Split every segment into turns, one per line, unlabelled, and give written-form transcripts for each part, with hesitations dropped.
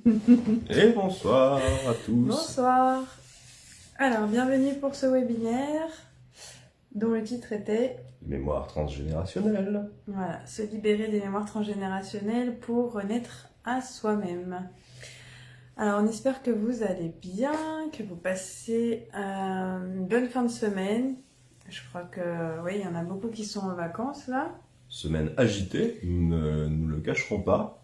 Et bonsoir à tous.
Bonsoir. Alors, bienvenue pour ce webinaire dont le titre était
Mémoire transgénérationnelle.
voilà, se libérer des mémoires transgénérationnelles pour renaître à soi-même. Alors, on espère que vous allez bien, que vous passez une bonne fin de semaine. Je crois que oui, il y en a beaucoup qui sont en vacances là.
Semaine agitée, nous ne nous le cacherons pas.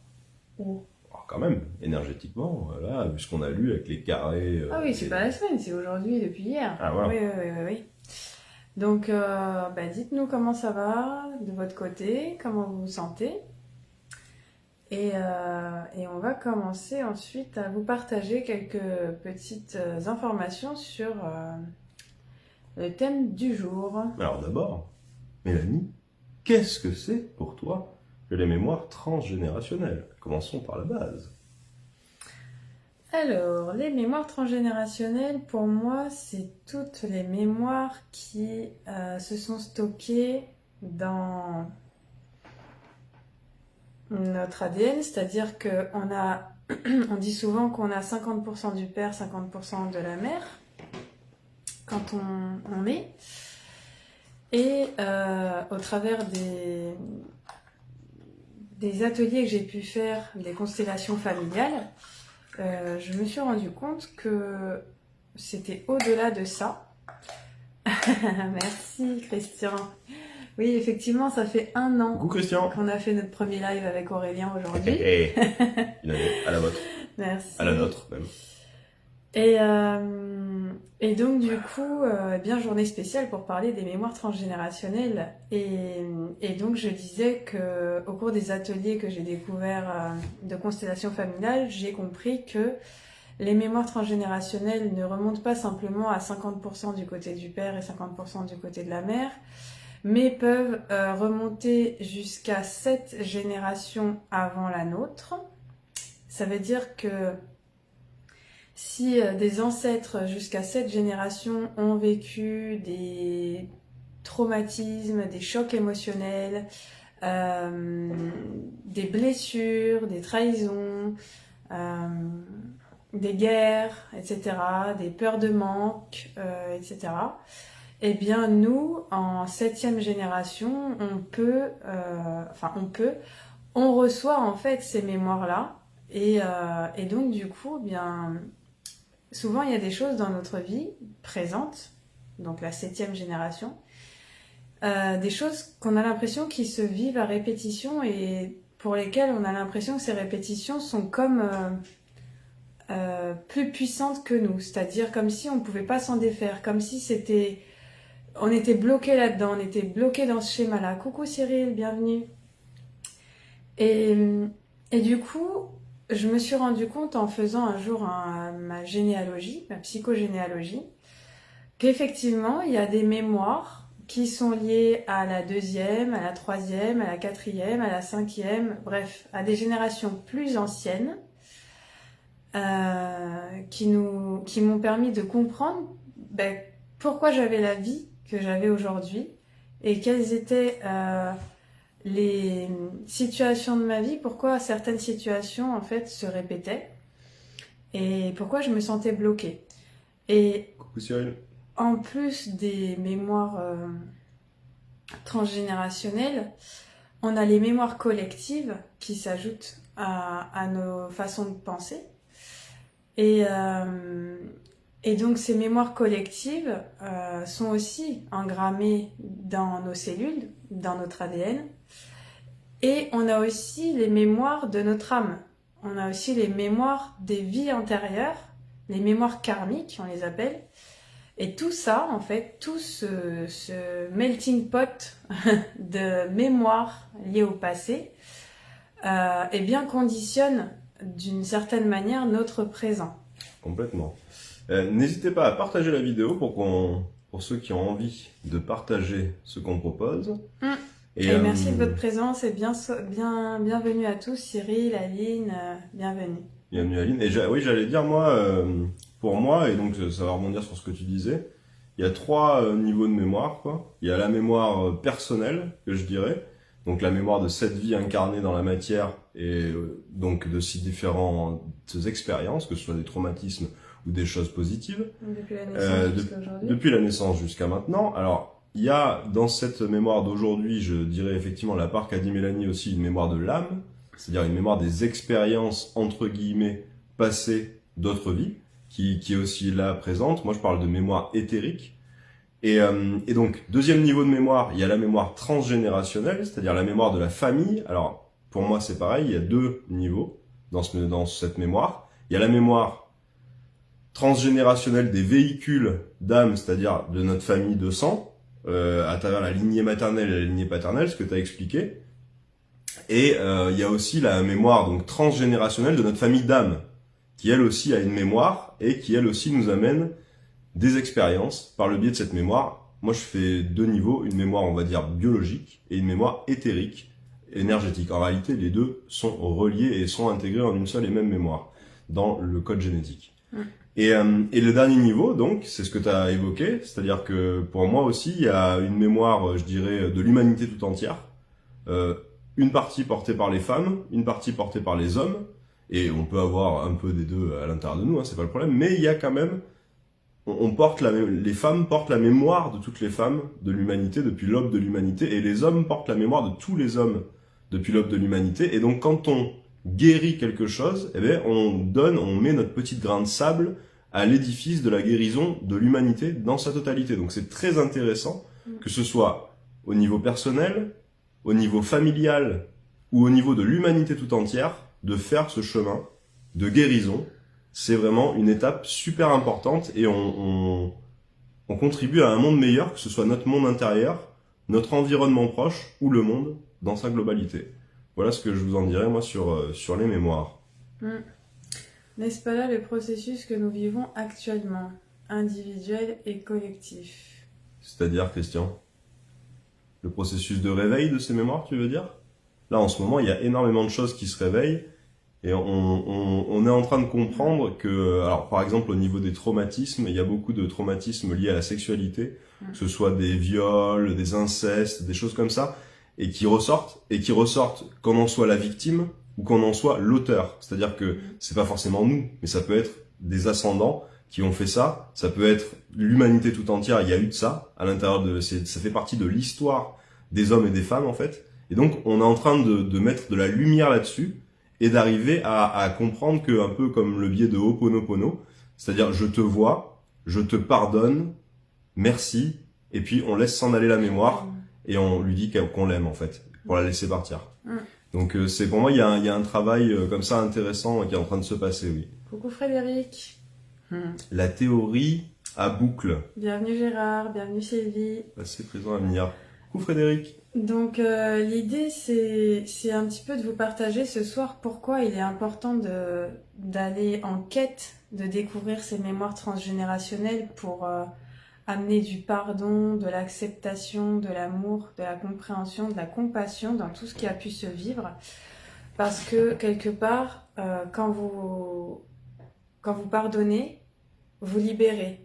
Oh.
Alors quand même, énergétiquement, voilà, vu ce qu'on a lu avec les carrés.
Ah oui, c'est pas la semaine, c'est aujourd'hui, depuis hier.
Ah voilà.
Oui. Donc, dites-nous comment ça va de votre côté, comment vous vous sentez. Et on va commencer ensuite à vous partager quelques petites informations sur le thème du jour.
Alors d'abord, Mélanie, qu'est-ce que c'est pour toi que les mémoires transgénérationnelles? Commençons par la base.
Alors, les mémoires transgénérationnelles, pour moi, c'est toutes les mémoires qui se sont stockées dans notre ADN, c'est-à-dire on dit souvent qu'on a 50% du père, 50% de la mère quand on est. Et au travers des ateliers que j'ai pu faire, des constellations familiales, je me suis rendu compte que c'était au-delà de ça. Merci Christian. Oui, effectivement, ça fait 1 an
Coucou Christian.
qu'on a fait notre premier live avec Aurélien aujourd'hui.
Une année à la vôtre.
Merci.
À la nôtre même.
Et donc du coup, journée spéciale pour parler des mémoires transgénérationnelles. Et donc je disais que au cours des ateliers que j'ai découverts de constellation familiale, j'ai compris que les mémoires transgénérationnelles ne remontent pas simplement à 50% du côté du père et 50% du côté de la mère, mais peuvent remonter jusqu'à 7 générations avant la nôtre. Ça veut dire que si des ancêtres jusqu'à 7 générations ont vécu des traumatismes, des chocs émotionnels, des blessures, des trahisons, des guerres, etc., des peurs de manque, etc., eh bien nous, en 7e génération, on reçoit en fait ces mémoires-là, et donc du coup, souvent, il y a des choses dans notre vie présentes, donc la 7e génération, des choses qu'on a l'impression qui se vivent à répétition et pour lesquelles on a l'impression que ces répétitions sont comme plus puissantes que nous. C'est-à-dire comme si on ne pouvait pas s'en défaire, comme si on était bloqué là-dedans, on était bloqué dans ce schéma-là. Coucou Cyril, bienvenue. Et du coup, je me suis rendu compte en faisant un jour ma généalogie, ma psychogénéalogie, qu'effectivement, il y a des mémoires qui sont liées à la 2e, à la 3e, à la 4e, à la 5e, bref, à des générations plus anciennes qui m'ont permis de comprendre pourquoi j'avais la vie que j'avais aujourd'hui et quelles étaient les situations de ma vie, pourquoi certaines situations en fait se répétaient et pourquoi je me sentais bloquée. Et
Coucou Cyril.
en plus des mémoires transgénérationnelles, on a les mémoires collectives qui s'ajoutent à nos façons de penser. Et donc ces mémoires collectives sont aussi engrammées dans nos cellules, dans notre ADN. Et on a aussi les mémoires de notre âme. On a aussi les mémoires des vies antérieures, les mémoires karmiques, on les appelle. Et tout ça, en fait, tout ce melting pot de mémoires liées au passé, conditionne d'une certaine manière notre présent.
Complètement. N'hésitez pas à partager la vidéo pour ceux qui ont envie de partager ce qu'on propose.
Et merci de votre présence et bienvenue à tous, Cyril, Aline, bienvenue.
Bienvenue Aline. Et j'allais dire moi, pour moi, et donc ça va rebondir sur ce que tu disais, il y a 3 niveaux de mémoire, quoi. Il y a la mémoire personnelle, que je dirais, donc la mémoire de cette vie incarnée dans la matière et donc de si différentes expériences, que ce soit des traumatismes ou des choses positives.
Depuis la naissance jusqu'à aujourd'hui.
Depuis la naissance jusqu'à maintenant. Alors, il y a dans cette mémoire d'aujourd'hui, je dirais effectivement la part qu'a dit Mélanie aussi, une mémoire de l'âme, c'est-à-dire une mémoire des expériences, entre guillemets, passées d'autres vies, qui est aussi là présente. Moi, je parle de mémoire éthérique. Et donc, deuxième niveau de mémoire, il y a la mémoire transgénérationnelle, c'est-à-dire la mémoire de la famille. Alors, pour moi, c'est pareil, il y a deux niveaux dans cette mémoire. Il y a la mémoire transgénérationnelle des véhicules d'âme, c'est-à-dire de notre famille de sang, à travers la lignée maternelle et la lignée paternelle, ce que tu as expliqué. Et il y a aussi la mémoire donc transgénérationnelle de notre famille d'âme, qui elle aussi a une mémoire et qui elle aussi nous amène des expériences par le biais de cette mémoire. Moi, je fais deux niveaux, une mémoire, on va dire, biologique et une mémoire éthérique, énergétique. En réalité, les deux sont reliés et sont intégrés en une seule et même mémoire dans le code génétique. Et le dernier niveau, donc, c'est ce que tu as évoqué, c'est-à-dire que pour moi aussi, il y a une mémoire, je dirais, de l'humanité tout entière. Une partie portée par les femmes, une partie portée par les hommes, et on peut avoir un peu des deux à l'intérieur de nous, hein, c'est pas le problème, mais il y a quand même les femmes portent la mémoire de toutes les femmes de l'humanité depuis l'aube de l'humanité, et les hommes portent la mémoire de tous les hommes depuis l'aube de l'humanité. Et donc quand on guérit quelque chose, eh bien on met notre petite grain de sable à l'édifice de la guérison de l'humanité dans sa totalité. Donc c'est très intéressant, que ce soit au niveau personnel, au niveau familial ou au niveau de l'humanité tout entière, de faire ce chemin de guérison. C'est vraiment une étape super importante et on contribue à un monde meilleur, que ce soit notre monde intérieur, notre environnement proche ou le monde dans sa globalité. Voilà ce que je vous en dirais moi sur les mémoires.
N'est-ce pas là le processus que nous vivons actuellement, individuel et collectif?
C'est-à-dire, Christian, le processus de réveil de ces mémoires, tu veux dire? Là, en ce moment, il y a énormément de choses qui se réveillent. Et on est en train de comprendre que, alors par exemple au niveau des traumatismes, il y a beaucoup de traumatismes liés à la sexualité, que ce soit des viols, des incestes, des choses comme ça, et qui ressortent qu'on en soit la victime ou qu'on en soit l'auteur. C'est-à-dire que c'est pas forcément nous, mais ça peut être des ascendants qui ont fait ça, ça peut être l'humanité tout entière, il y a eu de ça à l'intérieur ça fait partie de l'histoire des hommes et des femmes en fait. Et donc on est en train de mettre de la lumière là-dessus, et d'arriver à comprendre que, un peu comme le biais de Ho'oponopono, c'est-à-dire je te vois, je te pardonne, merci, et puis on laisse s'en aller la mémoire, et on lui dit qu'on l'aime en fait, pour la laisser partir. Donc c'est pour moi, il y a un travail comme ça intéressant qui est en train de se passer, oui.
Coucou Frédéric.
La théorie à boucle.
Bienvenue Gérard, bienvenue Sylvie.
Passé, présent, avenir. Coucou Frédéric.
Donc l'idée c'est un petit peu de vous partager ce soir pourquoi il est important d'aller en quête de découvrir ces mémoires transgénérationnelles pour amener du pardon, de l'acceptation, de l'amour, de la compréhension, de la compassion dans tout ce qui a pu se vivre. Parce que quelque part, quand vous pardonnez, vous libérez.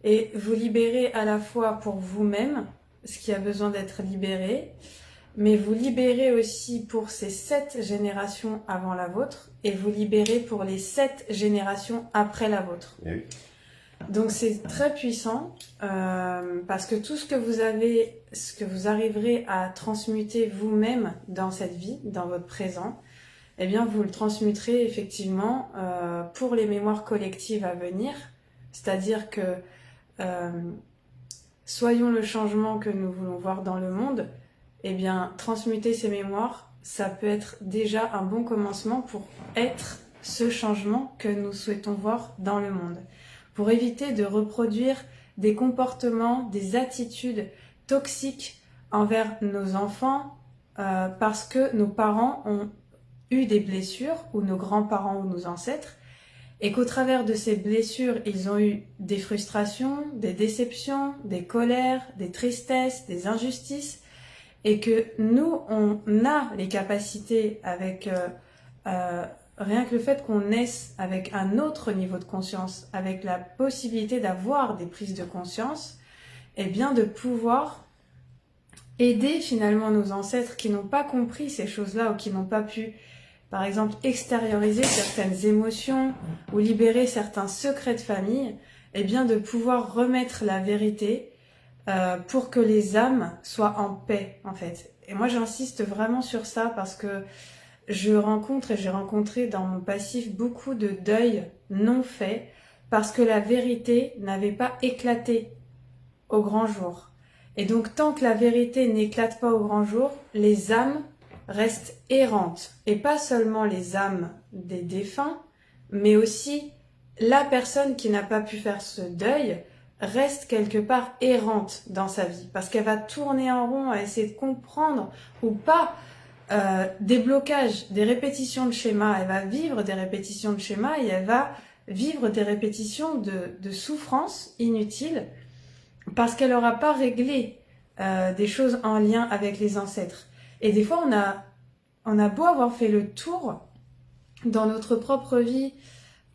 Et vous libérez à la fois pour vous-même, ce qui a besoin d'être libéré, mais vous libérez aussi pour ces 7 générations avant la vôtre, et vous libérez pour les 7 générations après la vôtre.
Oui.
Donc c'est très puissant, parce que tout ce que vous arriverez à transmuter vous-même dans cette vie, dans votre présent, eh bien vous le transmuterez effectivement pour les mémoires collectives à venir, c'est-à-dire que soyons le changement que nous voulons voir dans le monde, eh bien, transmuter ces mémoires, ça peut être déjà un bon commencement pour être ce changement que nous souhaitons voir dans le monde. Pour éviter de reproduire des comportements, des attitudes toxiques envers nos enfants, parce que nos parents ont eu des blessures, ou nos grands-parents ou nos ancêtres, et qu'au travers de ces blessures, ils ont eu des frustrations, des déceptions, des colères, des tristesses, des injustices, et que nous, on a les capacités avec rien que le fait qu'on naisse avec un autre niveau de conscience, avec la possibilité d'avoir des prises de conscience, et bien de pouvoir aider finalement nos ancêtres qui n'ont pas compris ces choses-là ou qui n'ont pas pu par exemple extérioriser certaines émotions ou libérer certains secrets de famille, eh bien de pouvoir remettre la vérité pour que les âmes soient en paix en fait. Et moi j'insiste vraiment sur ça parce que je rencontre et j'ai rencontré dans mon passif beaucoup de deuils non faits parce que la vérité n'avait pas éclaté au grand jour. Et donc tant que la vérité n'éclate pas au grand jour, les âmes restent errantes. Et pas seulement les âmes des défunts, mais aussi la personne qui n'a pas pu faire ce deuil reste quelque part errante dans sa vie. Parce qu'elle va tourner en rond à essayer de comprendre ou pas des blocages, des répétitions de schémas. Elle va vivre des répétitions de schémas et elle va vivre des répétitions de souffrances inutiles parce qu'elle n'aura pas réglé des choses en lien avec les ancêtres. Et des fois, on a beau avoir fait le tour dans notre propre vie,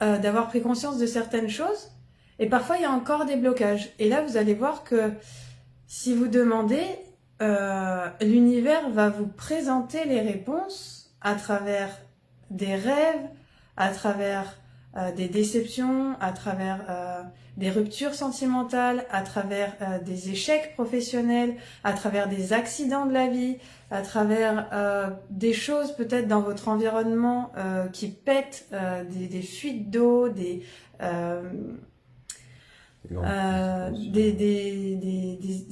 d'avoir pris conscience de certaines choses, et parfois il y a encore des blocages. Et là, vous allez voir que si vous demandez, l'univers va vous présenter les réponses à travers des rêves, à travers des déceptions, à travers des ruptures sentimentales, à travers des échecs professionnels, à travers des accidents de la vie, à travers des choses peut-être dans votre environnement qui pètent, des fuites d'eau, des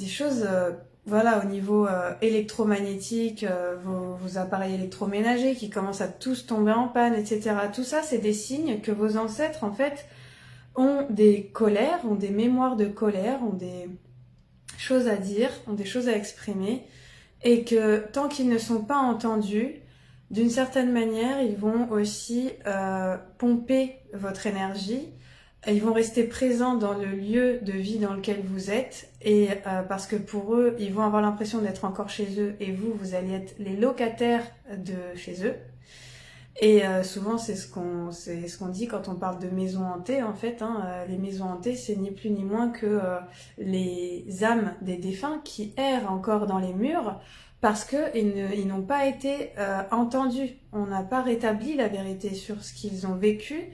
choses voilà, au niveau électromagnétique, vos appareils électroménagers qui commencent à tous tomber en panne, etc. Tout ça, c'est des signes que vos ancêtres, en fait, ont des colères, ont des mémoires de colère, ont des choses à dire, ont des choses à exprimer, et que tant qu'ils ne sont pas entendus, d'une certaine manière, ils vont aussi pomper votre énergie. Ils vont rester présents dans le lieu de vie dans lequel vous êtes et parce que pour eux, ils vont avoir l'impression d'être encore chez eux et vous allez être les locataires de chez eux. Et souvent, c'est ce qu'on dit quand on parle de maisons hantées, en fait. Les maisons hantées, c'est ni plus ni moins que les âmes des défunts qui errent encore dans les murs parce qu'ils n'ont pas été entendus. On n'a pas rétabli la vérité sur ce qu'ils ont vécu.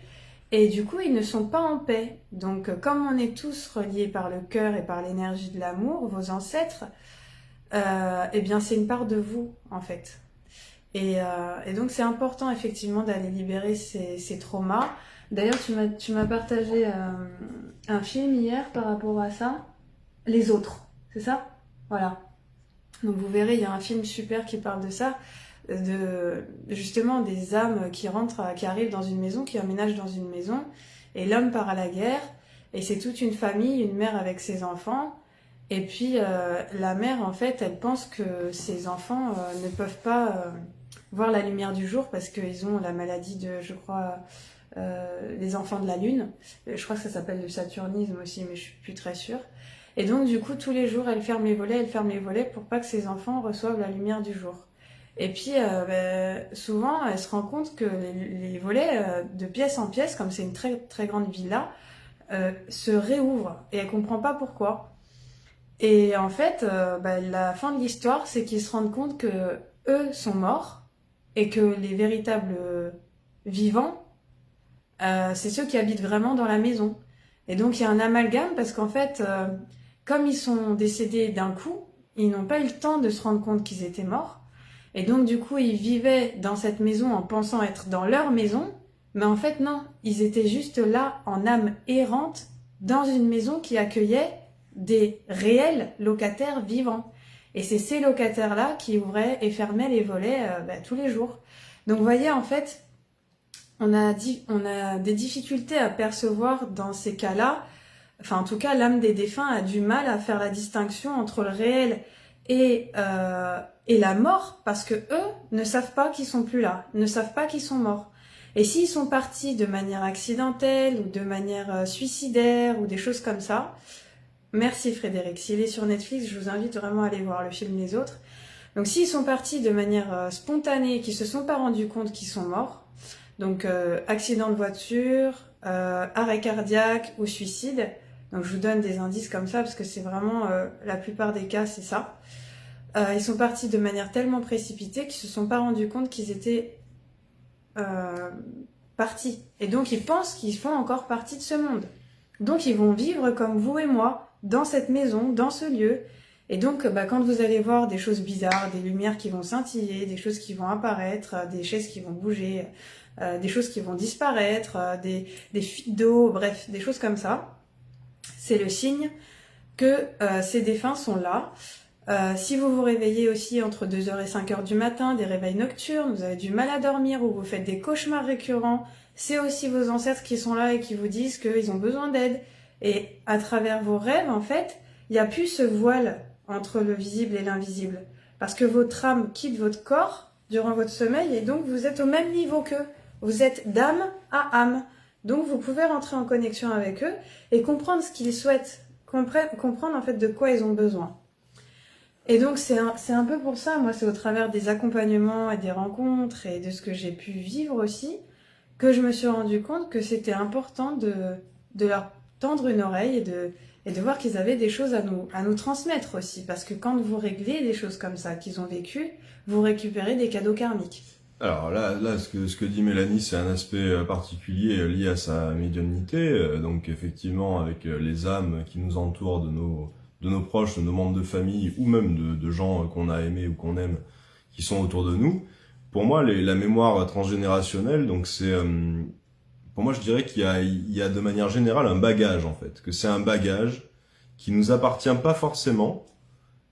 Et du coup, ils ne sont pas en paix. Donc, comme on est tous reliés par le cœur et par l'énergie de l'amour, vos ancêtres, eh bien, c'est une part de vous, en fait. Et donc, c'est important, effectivement, d'aller libérer ces traumas. D'ailleurs, tu m'as partagé un film hier par rapport à ça. Les autres, c'est ça? Voilà. Donc, vous verrez, il y a un film super qui parle de ça. Justement des âmes qui arrivent dans une maison, qui emménagent dans une maison, et l'homme part à la guerre, et c'est toute une famille, une mère avec ses enfants, et puis la mère, en fait, elle pense que ses enfants ne peuvent pas voir la lumière du jour parce qu'ils ont la maladie de, je crois, les enfants de la lune. Je crois que ça s'appelle le saturnisme aussi, mais je suis plus très sûre. Et donc, du coup, tous les jours, elle ferme les volets pour pas que ses enfants reçoivent la lumière du jour. Et puis, souvent, elle se rend compte que les volets, de pièce en pièce, comme c'est une très, très grande villa, se réouvrent. Et elle comprend pas pourquoi. Et en fait, la fin de l'histoire, c'est qu'ils se rendent compte que eux sont morts et que les véritables vivants, c'est ceux qui habitent vraiment dans la maison. Et donc, il y a un amalgame parce qu'en fait, comme ils sont décédés d'un coup, ils n'ont pas eu le temps de se rendre compte qu'ils étaient morts. Et donc, du coup, ils vivaient dans cette maison en pensant être dans leur maison, mais en fait, non. Ils étaient juste là, en âme errante, dans une maison qui accueillait des réels locataires vivants. Et c'est ces locataires-là qui ouvraient et fermaient les volets tous les jours. Donc, vous voyez, en fait, on a des difficultés à percevoir dans ces cas-là. Enfin, en tout cas, l'âme des défunts a du mal à faire la distinction entre le réel et la mort, parce que eux ne savent pas qu'ils sont plus là, ne savent pas qu'ils sont morts. Et s'ils sont partis de manière accidentelle ou de manière suicidaire ou des choses comme ça, merci Frédéric, s'il est sur Netflix, je vous invite vraiment à aller voir le film Les Autres. Donc s'ils sont partis de manière spontanée, qu'ils se sont pas rendus compte qu'ils sont morts, donc accident de voiture, arrêt cardiaque ou suicide, donc je vous donne des indices comme ça parce que c'est vraiment la plupart des cas c'est ça. Ils sont partis de manière tellement précipitée qu'ils se sont pas rendus compte qu'ils étaient partie. Et donc ils pensent qu'ils font encore partie de ce monde. Donc ils vont vivre comme vous et moi, dans cette maison, dans ce lieu. Et donc quand vous allez voir des choses bizarres, des lumières qui vont scintiller, des choses qui vont apparaître, des chaises qui vont bouger, des choses qui vont disparaître, des fuites d'eau, bref, des choses comme ça, c'est le signe que ces défunts sont là. Si vous vous réveillez aussi entre 2h et 5h du matin, des réveils nocturnes, vous avez du mal à dormir ou vous faites des cauchemars récurrents, c'est aussi vos ancêtres qui sont là et qui vous disent qu'ils ont besoin d'aide. Et à travers vos rêves, en fait, il n'y a plus ce voile entre le visible et l'invisible. Parce que votre âme quitte votre corps durant votre sommeil et donc vous êtes au même niveau qu'eux. Vous êtes d'âme à âme. Donc vous pouvez rentrer en connexion avec eux et comprendre ce qu'ils souhaitent, comprendre en fait de quoi ils ont besoin. Et donc c'est un peu pour ça, moi c'est au travers des accompagnements et des rencontres et de ce que j'ai pu vivre aussi, que je me suis rendu compte que c'était important de leur tendre une oreille et de voir qu'ils avaient des choses à nous transmettre aussi. Parce que quand vous réglez des choses comme ça qu'ils ont vécues, vous récupérez des cadeaux karmiques.
Alors là, ce que dit Mélanie, c'est un aspect particulier lié à sa médiumnité. Donc effectivement, avec les âmes qui nous entourent de nos proches, de nos membres de famille, ou même de gens qu'on a aimés ou qu'on aime, qui sont autour de nous. Pour moi, la mémoire transgénérationnelle, donc c'est, pour moi, je dirais qu'il y a de manière générale un bagage en fait, que c'est un bagage qui nous appartient pas forcément,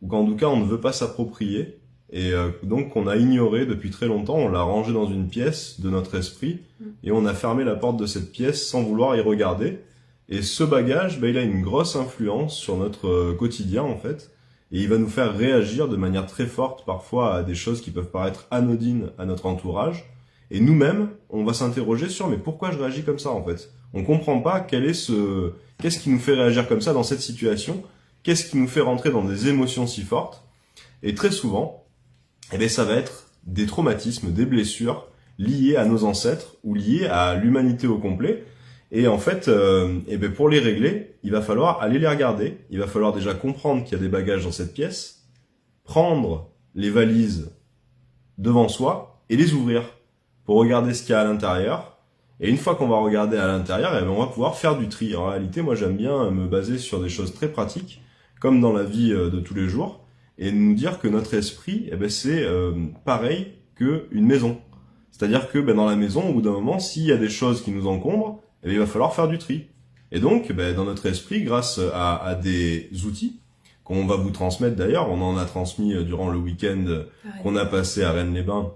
ou qu'en tout cas on ne veut pas s'approprier, et donc qu'on a ignoré depuis très longtemps. On l'a rangé dans une pièce de notre esprit, et on a fermé la porte de cette pièce sans vouloir y regarder. Et ce bagage, il a une grosse influence sur notre quotidien en fait, et il va nous faire réagir de manière très forte parfois à des choses qui peuvent paraître anodines à notre entourage. Et nous-mêmes, on va s'interroger sur mais pourquoi je réagis comme ça en fait. On comprend pas qu'est-ce qui nous fait réagir comme ça dans cette situation, qu'est-ce qui nous fait rentrer dans des émotions si fortes. Et très souvent, ça va être des traumatismes, des blessures liées à nos ancêtres ou liées à l'humanité au complet. Et en fait, pour les régler, il va falloir aller les regarder. Il va falloir déjà comprendre qu'il y a des bagages dans cette pièce, prendre les valises devant soi et les ouvrir pour regarder ce qu'il y a à l'intérieur. Et une fois qu'on va regarder à l'intérieur, on va pouvoir faire du tri. En réalité, moi j'aime bien me baser sur des choses très pratiques, comme dans la vie de tous les jours, et nous dire que notre esprit, c'est pareil qu'une maison. C'est-à-dire que dans la maison, au bout d'un moment, s'il y a des choses qui nous encombrent, il va falloir faire du tri. Et donc, dans notre esprit, grâce à des outils qu'on va vous transmettre d'ailleurs, on en a transmis durant le week-end qu'on a passé à Rennes-les-Bains,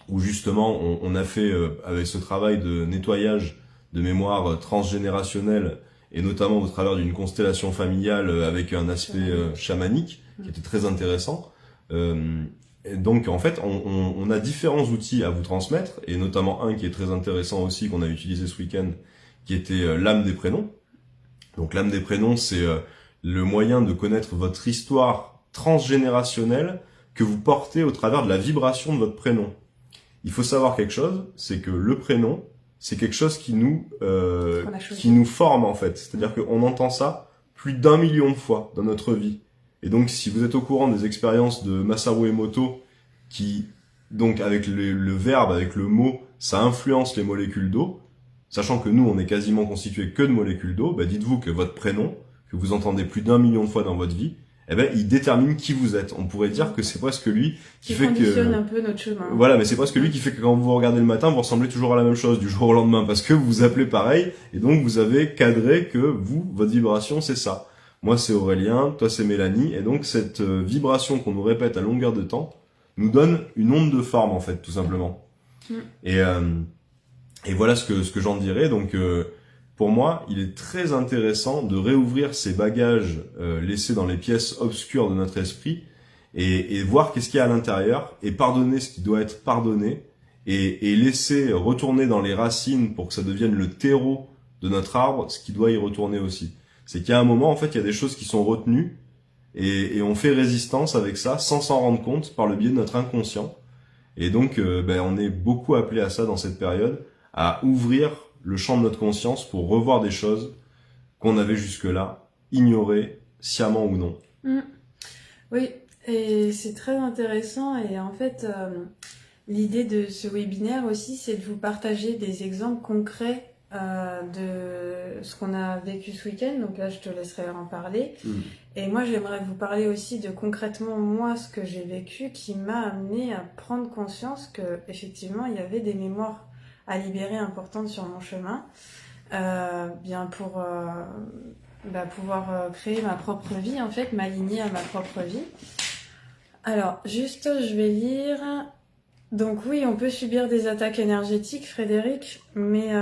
où justement on a fait avec ce travail de nettoyage de mémoire transgénérationnelle, et notamment au travers d'une constellation familiale avec un aspect chamanique qui était très intéressant. Et donc en fait on a différents outils à vous transmettre, et notamment un qui est très intéressant aussi qu'on a utilisé ce week-end, qui était l'âme des prénoms. Donc l'âme des prénoms, c'est le moyen de connaître votre histoire transgénérationnelle que vous portez au travers de la vibration de votre prénom. Il faut savoir quelque chose, c'est que le prénom, c'est quelque chose qui nous forme en fait. C'est-à-dire qu'on entend ça plus d'1 million de fois dans notre vie. Et donc si vous êtes au courant des expériences de Masaru Emoto, qui donc avec le verbe, avec le mot, ça influence les molécules d'eau, sachant que nous on est quasiment constitué que de molécules d'eau, dites-vous que votre prénom, que vous entendez plus d'1 million de fois dans votre vie, il détermine qui vous êtes. On pourrait dire que c'est presque lui qui fait
conditionne un peu notre chemin.
Voilà, mais c'est presque lui qui fait que quand vous regardez le matin, vous ressemblez toujours à la même chose du jour au lendemain, parce que vous vous appelez pareil, et donc vous avez cadré que vous, votre vibration, c'est ça. Moi, c'est Aurélien, toi, c'est Mélanie, et donc cette vibration qu'on nous répète à longueur de temps nous donne une onde de forme, en fait, tout simplement. Et voilà ce que j'en dirais. Donc, pour moi, il est très intéressant de réouvrir ces bagages laissés dans les pièces obscures de notre esprit, et voir qu'est-ce qu'il y a à l'intérieur, et pardonner ce qui doit être pardonné, et laisser retourner dans les racines pour que ça devienne le terreau de notre arbre, ce qui doit y retourner aussi. C'est qu'il y a un moment, en fait, il y a des choses qui sont retenues, et on fait résistance avec ça, sans s'en rendre compte, par le biais de notre inconscient. Et donc, on est beaucoup appelé à ça dans cette période, à ouvrir le champ de notre conscience pour revoir des choses qu'on avait jusque-là ignorées, sciemment ou non.
Oui, et c'est très intéressant, et en fait, l'idée de ce webinaire aussi, c'est de vous partager des exemples concrets de ce qu'on a vécu ce week-end. Donc là, je te laisserai en parler. Et moi, j'aimerais vous parler aussi de concrètement, moi, ce que j'ai vécu qui m'a amené à prendre conscience que effectivement, il y avait des mémoires à libérer importantes sur mon chemin, bien pour pouvoir créer ma propre vie, en fait, m'aligner à ma propre vie. Alors, juste, je vais lire. Donc oui, on peut subir des attaques énergétiques, Frédéric, mais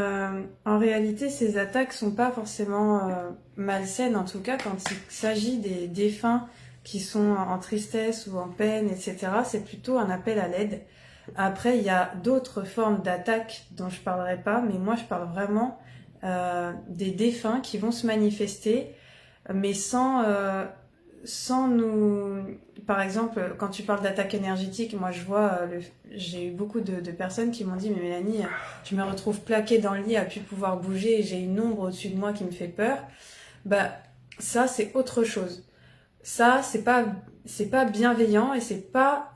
en réalité, ces attaques sont pas forcément malsaines, en tout cas quand il s'agit des défunts qui sont en tristesse ou en peine, etc. C'est plutôt un appel à l'aide. Après, il y a d'autres formes d'attaques dont je parlerai pas, mais moi, je parle vraiment des défunts qui vont se manifester, mais sans nous... Par exemple, quand tu parles d'attaque énergétique, moi je vois, j'ai eu beaucoup de personnes qui m'ont dit « Mais Mélanie, je me retrouve plaquée dans le lit à plus pouvoir bouger et j'ai une ombre au-dessus de moi qui me fait peur. » Bah, ça c'est autre chose. Ça, c'est pas bienveillant et c'est pas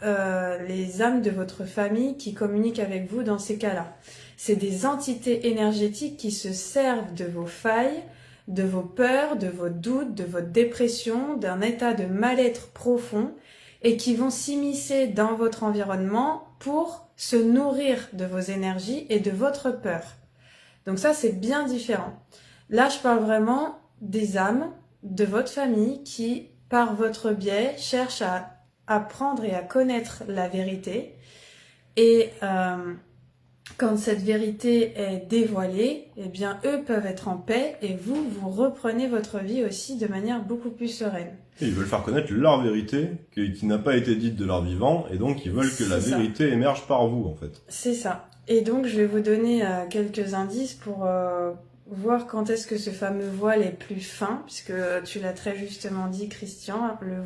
les âmes de votre famille qui communiquent avec vous dans ces cas-là. C'est des entités énergétiques qui se servent de vos failles, de vos peurs, de vos doutes, de votre dépression, d'un état de mal-être profond et qui vont s'immiscer dans votre environnement pour se nourrir de vos énergies et de votre peur. Donc ça, c'est bien différent. Là, je parle vraiment des âmes de votre famille qui, par votre biais, cherchent à apprendre et à connaître la vérité. Et quand cette vérité est dévoilée, eh bien, eux peuvent être en paix et vous reprenez votre vie aussi de manière beaucoup plus sereine.
Et ils veulent faire connaître leur vérité, qui n'a pas été dite de leur vivant, et donc ils veulent que la vérité émerge par vous, en fait.
C'est ça. Et donc, je vais vous donner quelques indices pour voir quand est-ce que ce fameux voile est plus fin, puisque tu l'as très justement dit, Christian, le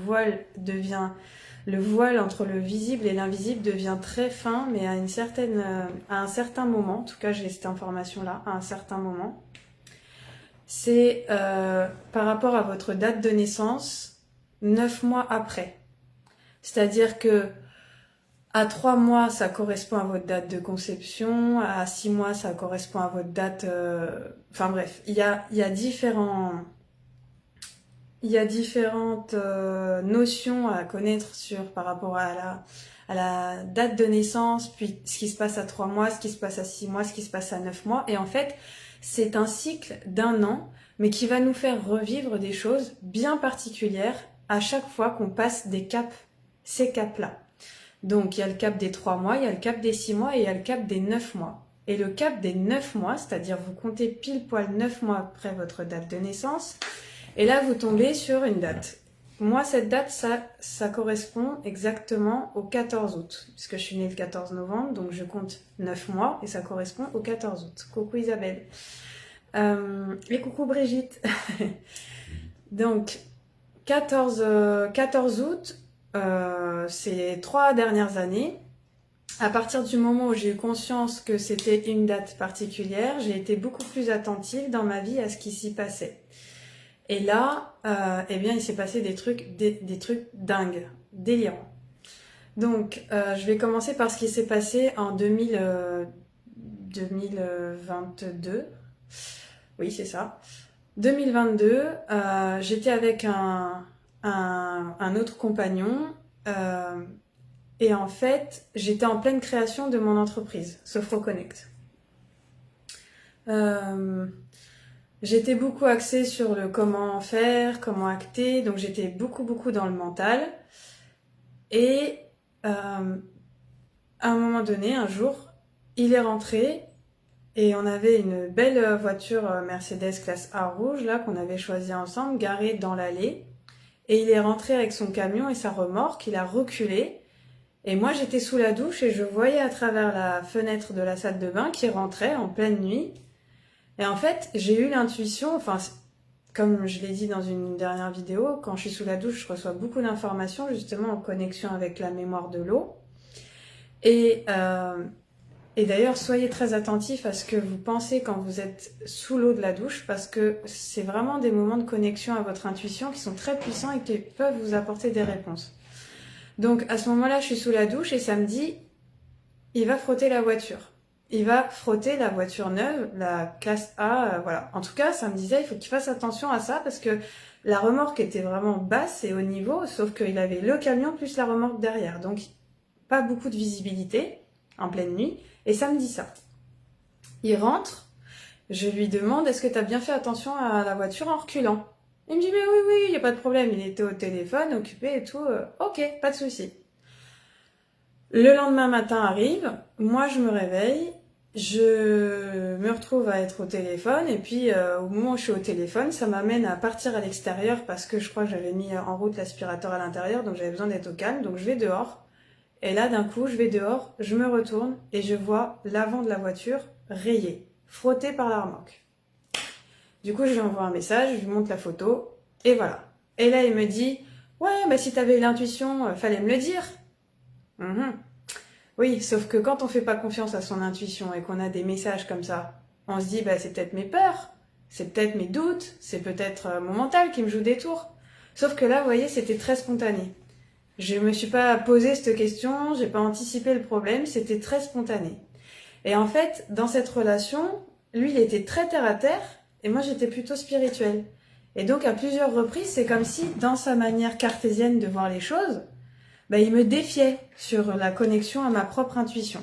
voile entre le visible et l'invisible devient très fin, mais à un certain moment, en tout cas j'ai cette information-là, à un certain moment, c'est par rapport à votre date de naissance, 9 mois après. C'est-à-dire que à 3 mois, ça correspond à votre date de conception, à 6 mois, ça correspond à votre date... Enfin bref, il y a différentes notions à connaître par rapport à la date de naissance, puis ce qui se passe à 3 mois, ce qui se passe à 6 mois, ce qui se passe à 9 mois. Et en fait, c'est un cycle d'1 an, mais qui va nous faire revivre des choses bien particulières à chaque fois qu'on passe ces caps-là. Donc, il y a le cap des 3 mois, il y a le cap des 6 mois et il y a le cap des 9 mois. Et le cap des 9 mois, c'est-à-dire vous comptez pile poil 9 mois après votre date de naissance, et là, vous tombez sur une date. Moi, cette date, ça correspond exactement au 14 août, puisque je suis née le 14 novembre, donc je compte 9 mois, et ça correspond au 14 août. Coucou Isabelle. Et coucou Brigitte. Donc, 14 août, ces 3 dernières années, à partir du moment où j'ai eu conscience que c'était une date particulière, j'ai été beaucoup plus attentive dans ma vie à ce qui s'y passait. Et là, eh bien, il s'est passé des trucs dingues, délirants. Donc, je vais commencer par ce qui s'est passé en 2022. Oui, c'est ça. 2022, j'étais avec un autre compagnon. Et en fait, j'étais en pleine création de mon entreprise, SophroConnect. J'étais beaucoup axée sur le comment faire, comment acter, donc j'étais beaucoup dans le mental. Et à un moment donné, un jour, il est rentré et on avait une belle voiture Mercedes classe A rouge là qu'on avait choisie ensemble, garée dans l'allée. Et il est rentré avec son camion et sa remorque, il a reculé. Et moi, j'étais sous la douche et je voyais à travers la fenêtre de la salle de bain qu'il rentrait en pleine nuit. Et en fait, j'ai eu l'intuition, enfin, comme je l'ai dit dans une dernière vidéo, quand je suis sous la douche, je reçois beaucoup d'informations, justement en connexion avec la mémoire de l'eau. Et d'ailleurs, soyez très attentifs à ce que vous pensez quand vous êtes sous l'eau de la douche, parce que c'est vraiment des moments de connexion à votre intuition qui sont très puissants et qui peuvent vous apporter des réponses. Donc, à ce moment-là, je suis sous la douche et ça me dit, il va frotter la voiture. Il va frotter la voiture neuve, la classe A, voilà. En tout cas, ça me disait, il faut qu'il fasse attention à ça parce que la remorque était vraiment basse et au niveau, sauf qu'il avait le camion plus la remorque derrière. Donc, pas beaucoup de visibilité en pleine nuit. Et ça me dit ça. Il rentre, je lui demande, est-ce que tu as bien fait attention à la voiture en reculant? Il me dit, mais oui, il n'y a pas de problème. Il était au téléphone, occupé et tout. Ok, pas de souci. Le lendemain matin arrive, moi je me réveille, je me retrouve à être au téléphone et puis au moment où je suis au téléphone, ça m'amène à partir à l'extérieur parce que je crois que j'avais mis en route l'aspirateur à l'intérieur, donc j'avais besoin d'être au calme, donc je vais dehors. Et là d'un coup, je vais dehors, je me retourne et je vois l'avant de la voiture rayé, frotté par la remorque. Du coup, je lui envoie un message, je lui montre la photo et voilà. Et là, il me dit « Ouais, bah si t'avais eu l'intuition, fallait me le dire ». Oui, sauf que quand on fait pas confiance à son intuition et qu'on a des messages comme ça, on se dit bah c'est peut-être mes peurs, c'est peut-être mes doutes, c'est peut-être mon mental qui me joue des tours. Sauf que là, vous voyez, c'était très spontané. Je me suis pas posé cette question, j'ai pas anticipé le problème, c'était très spontané. Et en fait, dans cette relation, lui, il était très terre à terre et moi, j'étais plutôt spirituelle. Et donc, à plusieurs reprises, c'est comme si, dans sa manière cartésienne de voir les choses, il me défiait sur la connexion à ma propre intuition.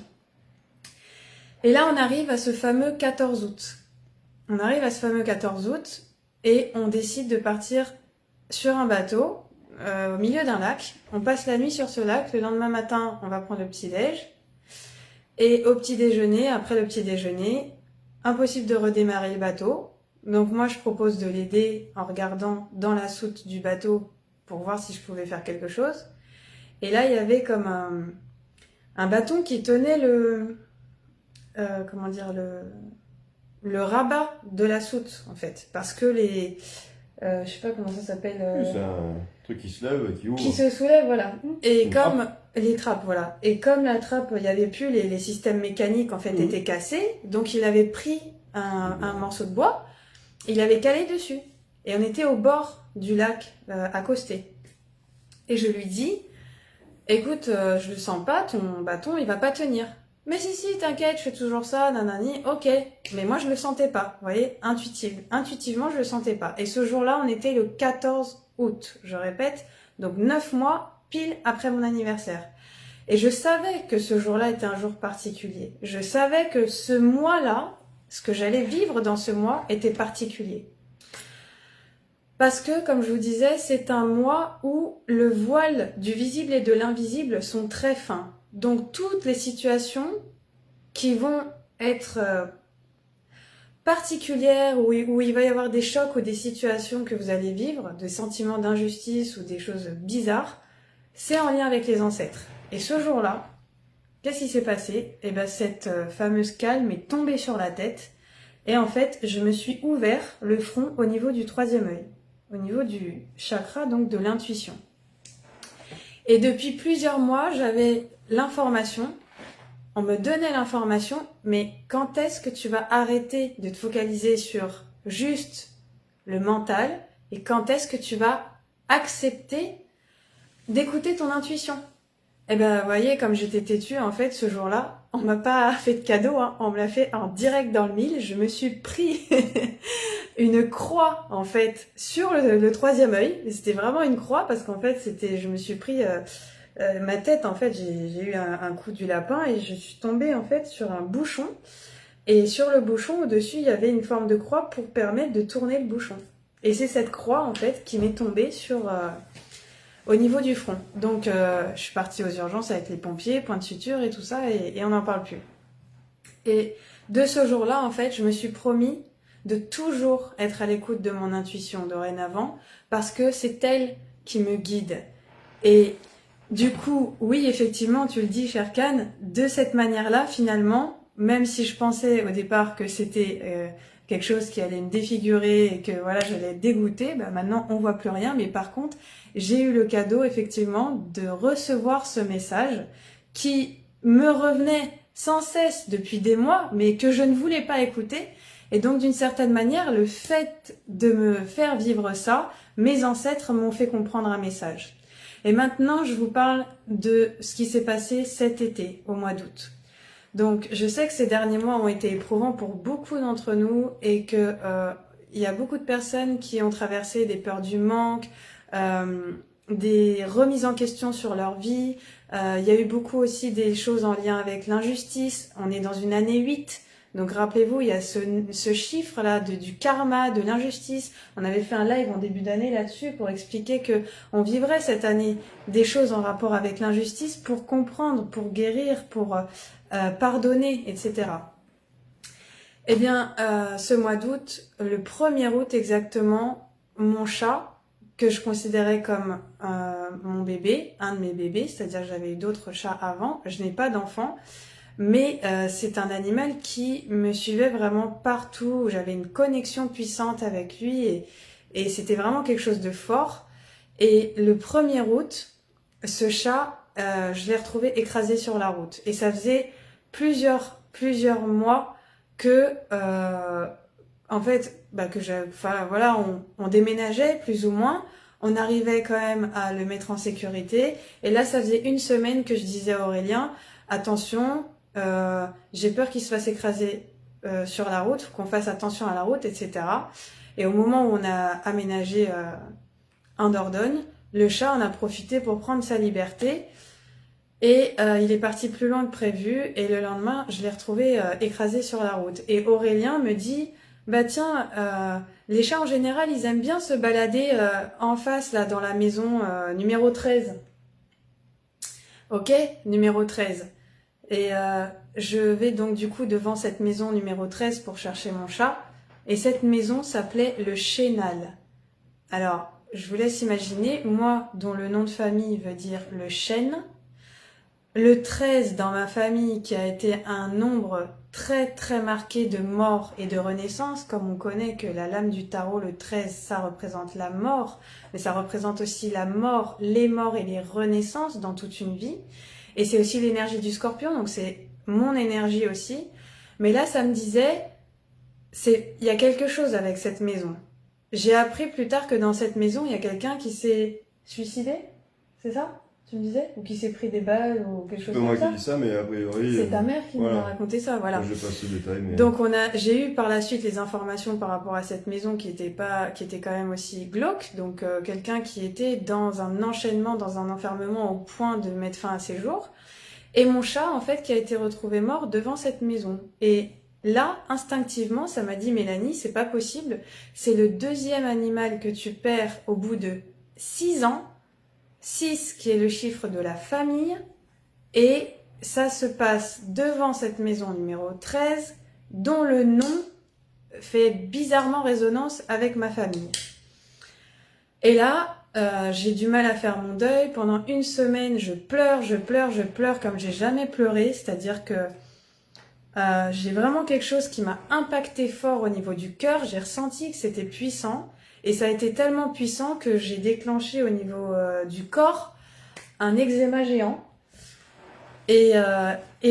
Et là, on arrive à ce fameux 14 août. On arrive à ce fameux 14 août et on décide de partir sur un bateau au milieu d'un lac. On passe la nuit sur ce lac. Le lendemain matin, on va prendre le petit-déj. Et au petit déjeuner, après le petit déjeuner, impossible de redémarrer le bateau. Donc moi, je propose de l'aider en regardant dans la soute du bateau pour voir si je pouvais faire quelque chose. Et là, il y avait comme un bâton qui tenait le rabat de la soute, en fait. Parce que je sais pas comment ça s'appelle.
Oui, c'est un truc qui se lève et qui ouvre.
Qui se soulève, voilà. Et
Une
comme
trappe.
les trappes, voilà. Et comme la trappe, il y avait plus, les systèmes mécaniques, en fait, étaient cassés. Donc, il avait pris un morceau de bois, il avait calé dessus. Et on était au bord du lac, accosté. Et je lui dis... Écoute, je le sens pas, ton bâton, il va pas tenir. Mais si, t'inquiète, je fais toujours ça, nanani, ok. Mais moi, je le sentais pas, vous voyez, intuitivement, je le sentais pas. Et ce jour-là, on était le 14 août, je répète, donc 9 mois, pile après mon anniversaire. Et je savais que ce jour-là était un jour particulier. Je savais que ce mois-là, ce que j'allais vivre dans ce mois, était particulier. Parce que, comme je vous disais, c'est un mois où le voile du visible et de l'invisible sont très fins. Donc, toutes les situations qui vont être particulières, où il va y avoir des chocs ou des situations que vous allez vivre, des sentiments d'injustice ou des choses bizarres, c'est en lien avec les ancêtres. Et ce jour-là, qu'est-ce qui s'est passé? Eh ben, cette fameuse calme est tombée sur la tête. Et en fait, je me suis ouvert le front au niveau du 3e œil. Au niveau du chakra, donc de l'intuition. Et depuis plusieurs mois, j'avais l'information, on me donnait l'information, mais quand est-ce que tu vas arrêter de te focaliser sur juste le mental et quand est-ce que tu vas accepter d'écouter ton intuition? Eh ben, vous voyez, comme j'étais têtue, en fait, ce jour-là, on m'a pas fait de cadeau, hein, on me l'a fait en direct dans le mille. Je me suis pris une croix, en fait, sur le 3e œil. C'était vraiment une croix parce qu'en fait, je me suis pris ma tête, en fait, j'ai eu un coup du lapin et je suis tombée, en fait, sur un bouchon. Et sur le bouchon, au-dessus, il y avait une forme de croix pour permettre de tourner le bouchon. Et c'est cette croix, en fait, qui m'est tombée au niveau du front. Donc, je suis partie aux urgences avec les pompiers, point de suture et tout ça, et on n'en parle plus. Et de ce jour-là, en fait, je me suis promis de toujours être à l'écoute de mon intuition dorénavant, parce que c'est elle qui me guide. Et du coup, oui, effectivement, tu le dis, Sherkan, de cette manière-là, finalement, même si je pensais au départ que c'était quelque chose qui allait me défigurer et que voilà, j'allais être dégoûtée, maintenant on voit plus rien. Mais par contre, j'ai eu le cadeau effectivement de recevoir ce message qui me revenait sans cesse depuis des mois, mais que je ne voulais pas écouter. Et donc d'une certaine manière, le fait de me faire vivre ça, mes ancêtres m'ont fait comprendre un message. Et maintenant, je vous parle de ce qui s'est passé cet été, au mois d'août. Donc, je sais que ces derniers mois ont été éprouvants pour beaucoup d'entre nous et que il y a beaucoup de personnes qui ont traversé des peurs du manque, des remises en question sur leur vie. Il y a eu beaucoup aussi des choses en lien avec l'injustice. On est dans une année 8. Donc rappelez-vous, il y a ce chiffre-là du karma, de l'injustice. On avait fait un live en début d'année là-dessus pour expliquer que on vivrait cette année des choses en rapport avec l'injustice pour comprendre, pour guérir, pour pardonner, etc. Eh bien, ce mois d'août, le 1er août exactement, mon chat, que je considérais comme mon bébé, un de mes bébés, c'est-à-dire que j'avais eu d'autres chats avant, je n'ai pas d'enfant, mais c'est un animal qui me suivait vraiment partout, où j'avais une connexion puissante avec lui et c'était vraiment quelque chose de fort. Et le 1er août, ce chat, je l'ai retrouvé écrasé sur la route. Et ça faisait plusieurs mois que, en fait, voilà, on déménageait plus ou moins. On arrivait quand même à le mettre en sécurité. Et là, ça faisait une semaine que je disais à Aurélien, attention, j'ai peur qu'il se fasse écraser sur la route, qu'on fasse attention à la route, etc. Et au moment où on a aménagé en Dordogne, le chat en a profité pour prendre sa liberté. Et il est parti plus loin que prévu. Et le lendemain, je l'ai retrouvé écrasé sur la route. Et Aurélien me dit, bah tiens, les chats en général, ils aiment bien se balader en face, là, dans la maison numéro 13. Ok, numéro 13. Et je vais donc du coup devant cette maison numéro 13 pour chercher mon chat. Et cette maison s'appelait le Chénal. Alors, je vous laisse imaginer, moi, dont le nom de famille veut dire le chêne, le 13 dans ma famille qui a été un nombre très très marqué de mort et de renaissance, comme on connaît que la lame du tarot, le 13, ça représente la mort, mais ça représente aussi la mort, les morts et les renaissances dans toute une vie. Et c'est aussi l'énergie du scorpion, donc c'est mon énergie aussi. Mais là, ça me disait, il y a quelque chose avec cette maison. J'ai appris plus tard que dans cette maison, il y a quelqu'un qui s'est suicidé, c'est ça ? Tu me disais? Ou qui s'est pris des balles ou quelque chose comme ça?
C'est moi qui dis ça, mais a priori...
C'est ta mère qui nous a raconté ça, voilà.
Moi, je passe ce détail, mais...
Donc j'ai eu par la suite les informations par rapport à cette maison qui était quand même aussi glauque. Donc quelqu'un qui était dans un enchaînement, dans un enfermement au point de mettre fin à ses jours. Et mon chat, en fait, qui a été retrouvé mort devant cette maison. Et là, instinctivement, ça m'a dit, Mélanie, c'est pas possible. C'est le 2e animal que tu perds au bout de 6 ans. 6 qui est le chiffre de la famille. Et ça se passe devant cette maison numéro 13, dont le nom fait bizarrement résonance avec ma famille. Et là, j'ai du mal à faire mon deuil. Pendant une semaine, je pleure comme j'ai jamais pleuré. C'est-à-dire que j'ai vraiment quelque chose qui m'a impacté fort au niveau du cœur. J'ai ressenti que c'était puissant. Et ça a été tellement puissant que j'ai déclenché au niveau du corps un eczéma géant. Et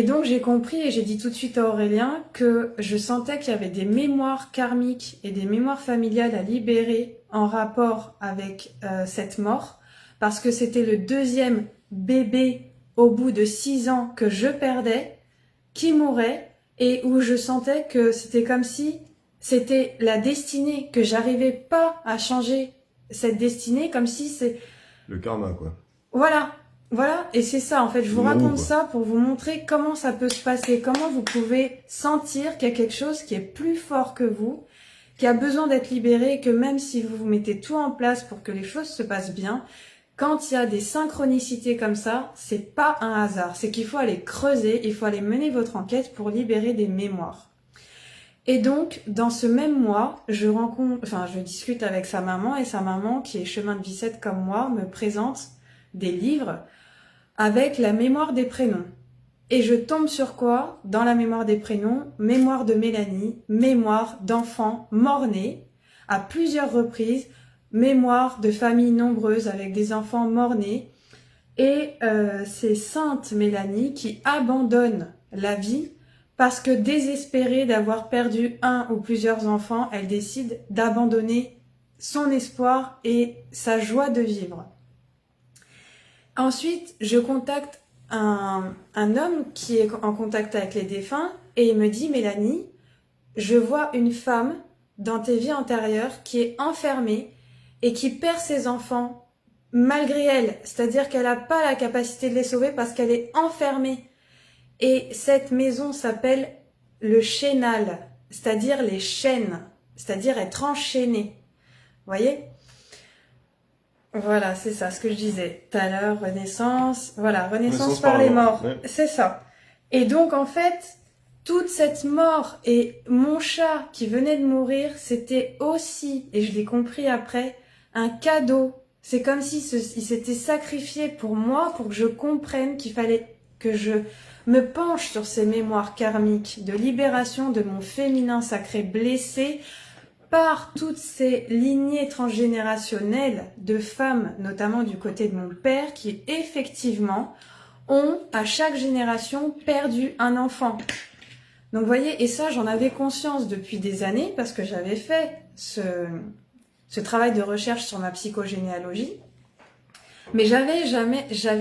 donc j'ai compris et j'ai dit tout de suite à Aurélien que je sentais qu'il y avait des mémoires karmiques et des mémoires familiales à libérer en rapport avec cette mort, parce que c'était le 2e bébé au bout de 6 ans que je perdais, qui mourait, et où je sentais que c'était comme si c'était la destinée, que j'arrivais pas à changer cette destinée, comme si c'est...
Le karma, quoi.
Voilà, et c'est ça, en fait, je vous raconte ça pour vous montrer comment ça peut se passer, comment vous pouvez sentir qu'il y a quelque chose qui est plus fort que vous, qui a besoin d'être libéré, et que même si vous mettez tout en place pour que les choses se passent bien, quand il y a des synchronicités comme ça, c'est pas un hasard, c'est qu'il faut aller creuser, il faut aller mener votre enquête pour libérer des mémoires. Et donc, dans ce même mois, je discute avec sa maman, et sa maman, qui est chemin de vie 7 comme moi, me présente des livres avec la mémoire des prénoms. Et je tombe sur quoi? Dans la mémoire des prénoms, mémoire de Mélanie, mémoire d'enfants morts-nés, à plusieurs reprises, mémoire de familles nombreuses avec des enfants morts-nés. Et c'est Sainte Mélanie qui abandonne la vie parce que désespérée d'avoir perdu un ou plusieurs enfants, elle décide d'abandonner son espoir et sa joie de vivre. Ensuite, je contacte un homme qui est en contact avec les défunts et il me dit, Mélanie, je vois une femme dans tes vies antérieures qui est enfermée et qui perd ses enfants malgré elle. C'est-à-dire qu'elle n'a pas la capacité de les sauver parce qu'elle est enfermée. Et cette maison s'appelle le chénal, c'est-à-dire les chaînes, c'est-à-dire être enchaîné. Vous voyez ? Voilà, c'est ça ce que je disais tout à l'heure, renaissance, voilà, renaissance par les morts,
ouais.
c'est ça. Et donc en fait, toute cette mort et mon chat qui venait de mourir, c'était aussi, et je l'ai compris après, un cadeau. C'est comme si il s'était sacrifié pour moi, pour que je comprenne qu'il fallait que je me penche sur ces mémoires karmiques de libération de mon féminin sacré blessé, par toutes ces lignées transgénérationnelles de femmes, notamment du côté de mon père, qui effectivement ont, à chaque génération, perdu un enfant. Donc vous voyez, et ça j'en avais conscience depuis des années, parce que j'avais fait ce travail de recherche sur ma psychogénéalogie, mais j'avais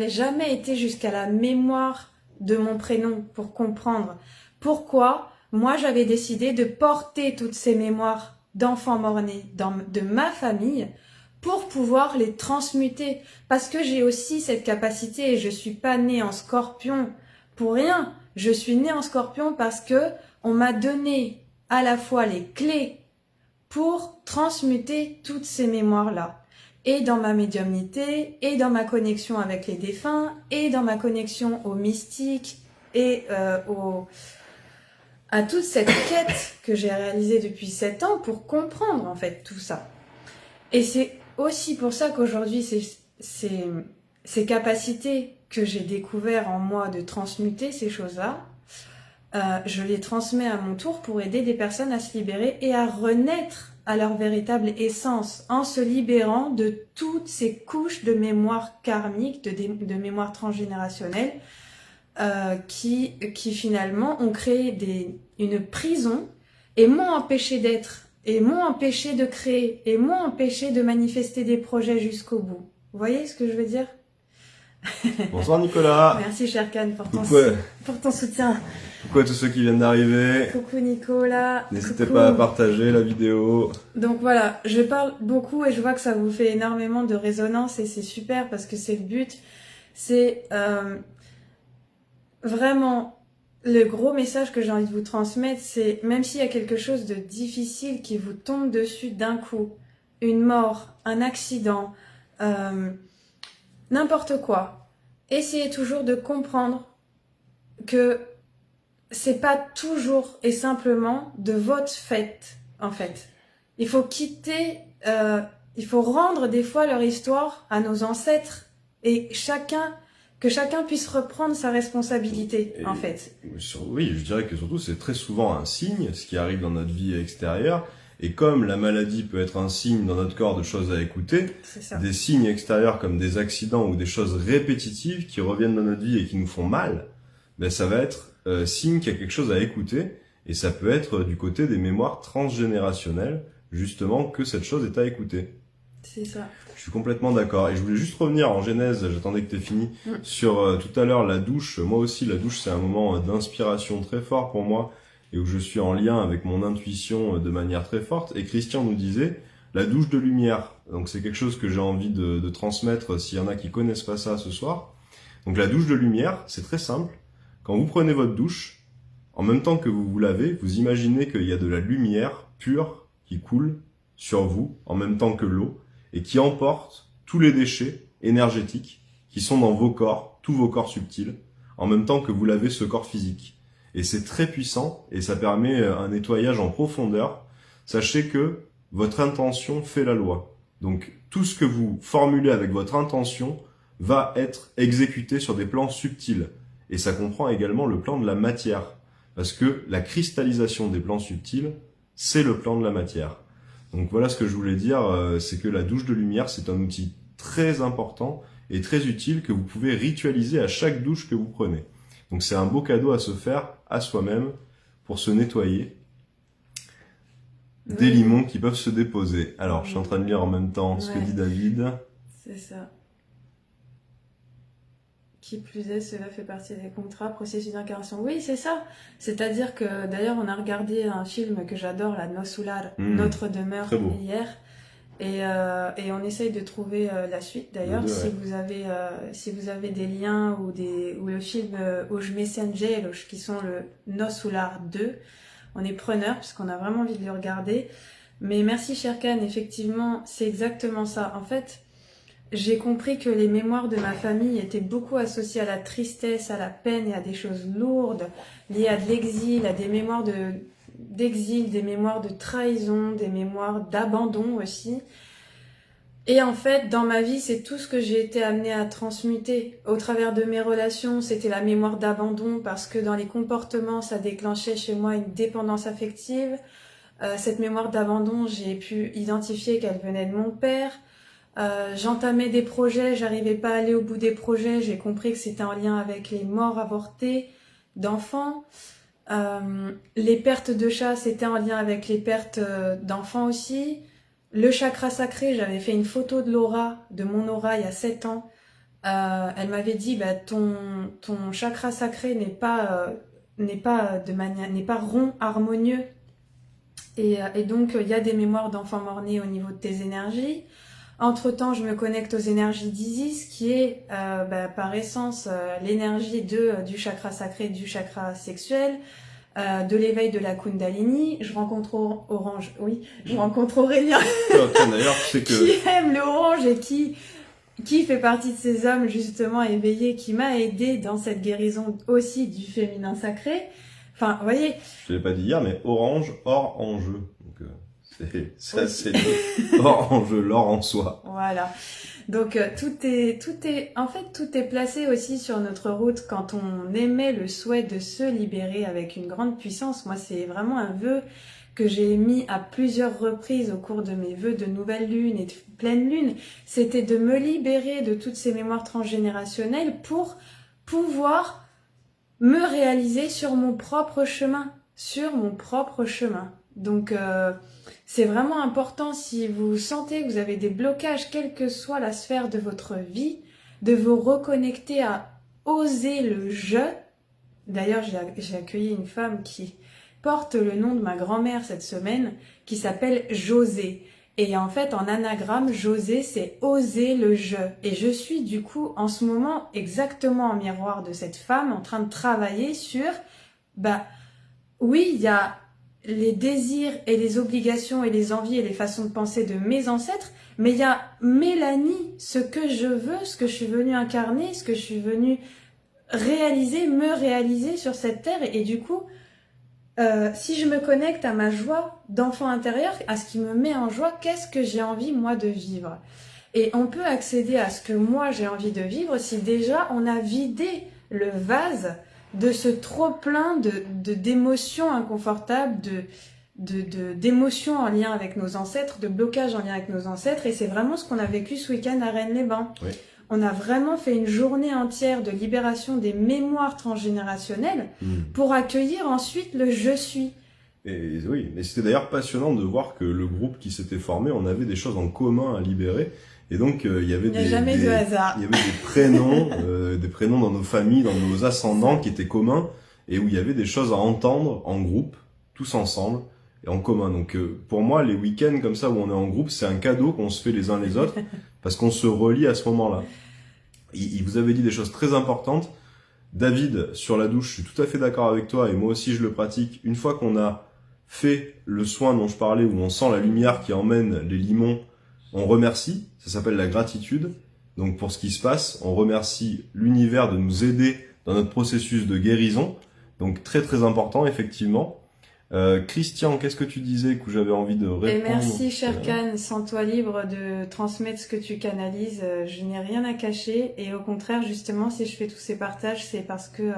jamais été jusqu'à la mémoire de mon prénom pour comprendre pourquoi moi j'avais décidé de porter toutes ces mémoires d'enfants morts-nés de ma famille pour pouvoir les transmuter. Parce que j'ai aussi cette capacité et je suis pas née en scorpion pour rien. Je suis née en scorpion parce que on m'a donné à la fois les clés pour transmuter toutes ces mémoires-là. Et dans ma médiumnité, et dans ma connexion avec les défunts, et dans ma connexion aux mystiques, et à toute cette quête que j'ai réalisée depuis 7 ans pour comprendre en fait tout ça. Et c'est aussi pour ça qu'aujourd'hui, ces capacités que j'ai découvert en moi de transmuter ces choses-là, je les transmets à mon tour pour aider des personnes à se libérer et à renaître à leur véritable essence en se libérant de toutes ces couches de mémoire karmique, de mémoire transgénérationnelle qui finalement ont créé une prison et m'ont empêché d'être, et m'ont empêché de créer, et m'ont empêché de manifester des projets jusqu'au bout. Vous voyez ce que je veux dire ?
Bonsoir Nicolas.
Merci Sherkan pour ton soutien.
Coucou à tous ceux qui viennent d'arriver.
Coucou Nicolas.
N'hésitez pas à partager la vidéo.
Donc voilà, je parle beaucoup et je vois que ça vous fait énormément de résonance et c'est super parce que c'est le but. C'est vraiment le gros message que j'ai envie de vous transmettre, c'est même s'il y a quelque chose de difficile qui vous tombe dessus d'un coup, une mort, un accident, n'importe quoi, essayez toujours de comprendre que c'est pas toujours et simplement de votre fait, en fait. Il faut il faut rendre des fois leur histoire à nos ancêtres et que chacun puisse reprendre sa responsabilité, en fait.
Oui, je dirais que surtout c'est très souvent un signe, ce qui arrive dans notre vie extérieure. Et comme la maladie peut être un signe dans notre corps de choses à écouter, des signes extérieurs comme des accidents ou des choses répétitives qui reviennent dans notre vie et qui nous font mal, ben ça va être signe qu'il y a quelque chose à écouter. Et ça peut être du côté des mémoires transgénérationnelles, justement, que cette chose est à écouter.
C'est ça.
Je suis complètement d'accord. Et je voulais juste revenir en genèse, j'attendais que tu aies fini, sur tout à l'heure la douche. Moi aussi, la douche, c'est un moment d'inspiration très fort pour moi et où je suis en lien avec mon intuition de manière très forte. Et Christian nous disait la douche de lumière. Donc c'est quelque chose que j'ai envie de transmettre s'il y en a qui connaissent pas ça ce soir. Donc la douche de lumière, c'est très simple. Quand vous prenez votre douche, en même temps que vous vous lavez, vous imaginez qu'il y a de la lumière pure qui coule sur vous en même temps que l'eau et qui emporte tous les déchets énergétiques qui sont dans vos corps, tous vos corps subtils, en même temps que vous lavez ce corps physique. Et c'est très puissant et ça permet un nettoyage en profondeur. Sachez que votre intention fait la loi. Donc tout ce que vous formulez avec votre intention va être exécuté sur des plans subtils. Et ça comprend également le plan de la matière. Parce que la cristallisation des plans subtils, c'est le plan de la matière. Donc voilà ce que je voulais dire, c'est que la douche de lumière, c'est un outil très important et très utile que vous pouvez ritualiser à chaque douche que vous prenez. Donc c'est un beau cadeau à se faire à soi-même pour se nettoyer des limons qui peuvent se déposer. Alors, je suis en train de lire en même temps ce que dit David.
C'est ça. Qui plus est, cela fait partie des contrats, processus d'incarnation. Oui, c'est ça. C'est-à-dire que, d'ailleurs, on a regardé un film que j'adore, la No Solar, Notre demeure, hier. Et on essaye de trouver la suite, d'ailleurs. Si vous avez des liens ou le film Os Messengers, qui sont le No Solar 2, on est preneur, parce qu'on a vraiment envie de le regarder. Mais merci, Sherkan, effectivement, c'est exactement ça. En fait, j'ai compris que les mémoires de ma famille étaient beaucoup associées à la tristesse, à la peine et à des choses lourdes, liées à de l'exil, à des mémoires d'exil, des mémoires de trahison, des mémoires d'abandon aussi. Et en fait, dans ma vie, c'est tout ce que j'ai été amenée à transmuter. Au travers de mes relations, c'était la mémoire d'abandon parce que dans les comportements, ça déclenchait chez moi une dépendance affective. Cette mémoire d'abandon, j'ai pu identifier qu'elle venait de mon père. J'entamais des projets, j'arrivais pas à aller au bout des projets, j'ai compris que c'était en lien avec les morts avortées d'enfants. Les pertes de chats, c'était en lien avec les pertes d'enfants aussi. Le chakra sacré, j'avais fait une photo de mon aura il y a 7 ans. Elle m'avait dit, ton chakra sacré n'est pas rond, harmonieux. Et donc, il y a des mémoires d'enfants morts-nés au niveau de tes énergies. Entre-temps, je me connecte aux énergies d'Isis, qui est par essence l'énergie du chakra sacré, du chakra sexuel, de l'éveil de la Kundalini. Je rencontre Aurélien,
d'ailleurs, tu sais que...
qui aime le orange et qui fait partie de ces hommes justement éveillés, qui m'a aidé dans cette guérison aussi du féminin sacré. Enfin, vous voyez.
Je l'ai pas dit hier, mais orange hors enjeu. Donc, c'est assez hors enjeu, l'or en soi.
Voilà. Donc tout est placé aussi sur notre route quand on émet le souhait de se libérer avec une grande puissance. Moi, c'est vraiment un vœu que j'ai émis à plusieurs reprises au cours de mes vœux de nouvelle lune et de pleine lune. C'était de me libérer de toutes ces mémoires transgénérationnelles pour pouvoir me réaliser sur mon propre chemin. Donc, c'est vraiment important, si vous sentez que vous avez des blocages, quelle que soit la sphère de votre vie, de vous reconnecter à oser le je. D'ailleurs, j'ai accueilli une femme qui porte le nom de ma grand-mère cette semaine, qui s'appelle José. Et en fait, en anagramme, José, c'est oser le je. Et je suis du coup, en ce moment, exactement en miroir de cette femme, en train de travailler sur, oui, il y a les désirs et les obligations et les envies et les façons de penser de mes ancêtres, mais il y a Mélanie, ce que je veux, ce que je suis venue incarner, ce que je suis venue me réaliser sur cette terre. Et du coup, si je me connecte à ma joie d'enfant intérieur, à ce qui me met en joie, qu'est-ce que j'ai envie moi de vivre? Et on peut accéder à ce que moi j'ai envie de vivre si déjà on a vidé le vase de ce trop-plein d'émotions inconfortables, d'émotions en lien avec nos ancêtres, de blocages en lien avec nos ancêtres. Et c'est vraiment ce qu'on a vécu ce week-end à Rennes-les-Bains.
Oui.
On a vraiment fait une journée entière de libération des mémoires transgénérationnelles pour accueillir ensuite le « je suis ».
Et oui, mais c'était d'ailleurs passionnant de voir que le groupe qui s'était formé, on avait des choses en commun à libérer. Et donc, il y avait
de hasard.
Il y avait des prénoms dans nos familles, dans nos ascendants qui étaient communs et où il y avait des choses à entendre en groupe, tous ensemble et en commun. Donc, pour moi, les week-ends comme ça où on est en groupe, c'est un cadeau qu'on se fait les uns les autres parce qu'on se relie à ce moment-là. Il vous avait dit des choses très importantes. David, sur la douche, je suis tout à fait d'accord avec toi et moi aussi je le pratique. Une fois qu'on a fait le soin dont je parlais, où on sent la lumière qui emmène les limons, on remercie, ça s'appelle la gratitude. Donc pour ce qui se passe, on remercie l'univers de nous aider dans notre processus de guérison. Donc très très important effectivement. Christian, qu'est-ce que tu disais que j'avais envie de répondre?
Et merci Sherkan, sens-toi libre de transmettre ce que tu canalises. Je n'ai rien à cacher et au contraire justement si je fais tous ces partages c'est parce que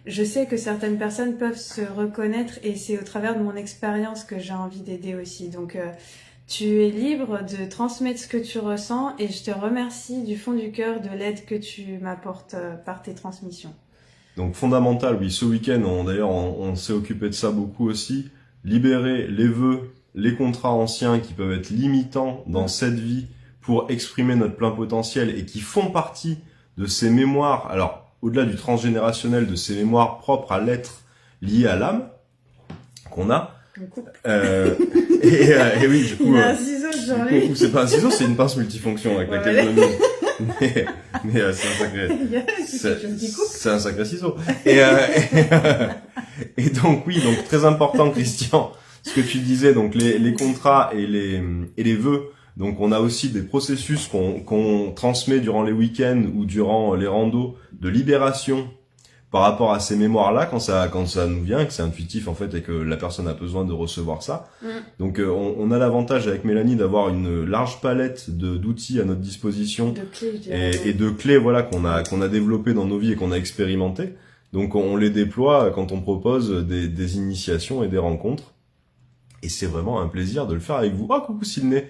je sais que certaines personnes peuvent se reconnaître et c'est au travers de mon expérience que j'ai envie d'aider aussi. Donc tu es libre de transmettre ce que tu ressens et je te remercie du fond du cœur de l'aide que tu m'apportes par tes transmissions.
Donc fondamental, oui, ce week-end, on s'est occupé de ça beaucoup aussi. Libérer les vœux, les contrats anciens qui peuvent être limitants dans cette vie pour exprimer notre plein potentiel et qui font partie de ces mémoires, alors au-delà du transgénérationnel, de ces mémoires propres à l'être liées à l'âme qu'on a. Et oui, du coup,
il a un ciseau, genre lui.
C'est pas un ciseau, c'est une pince multifonction avec laquelle je m'amuse. Mais c'est un sacré, c'est un sacré ciseau. Et donc oui, donc très important, Christian, ce que tu disais, donc les contrats et les vœux. Donc on a aussi des processus qu'on transmet durant les week-ends ou durant les randos de libération par rapport à ces mémoires-là, quand ça nous vient, que c'est intuitif en fait et que la personne a besoin de recevoir ça. Donc on a l'avantage avec Mélanie d'avoir une large palette d'outils à notre disposition,
de clés, je dirais.
et de clés, voilà, qu'on a développées dans nos vies et qu'on a expérimentées. Donc on les déploie quand on propose des initiations et des rencontres. Et c'est vraiment un plaisir de le faire avec vous. Oh, coucou Sydney.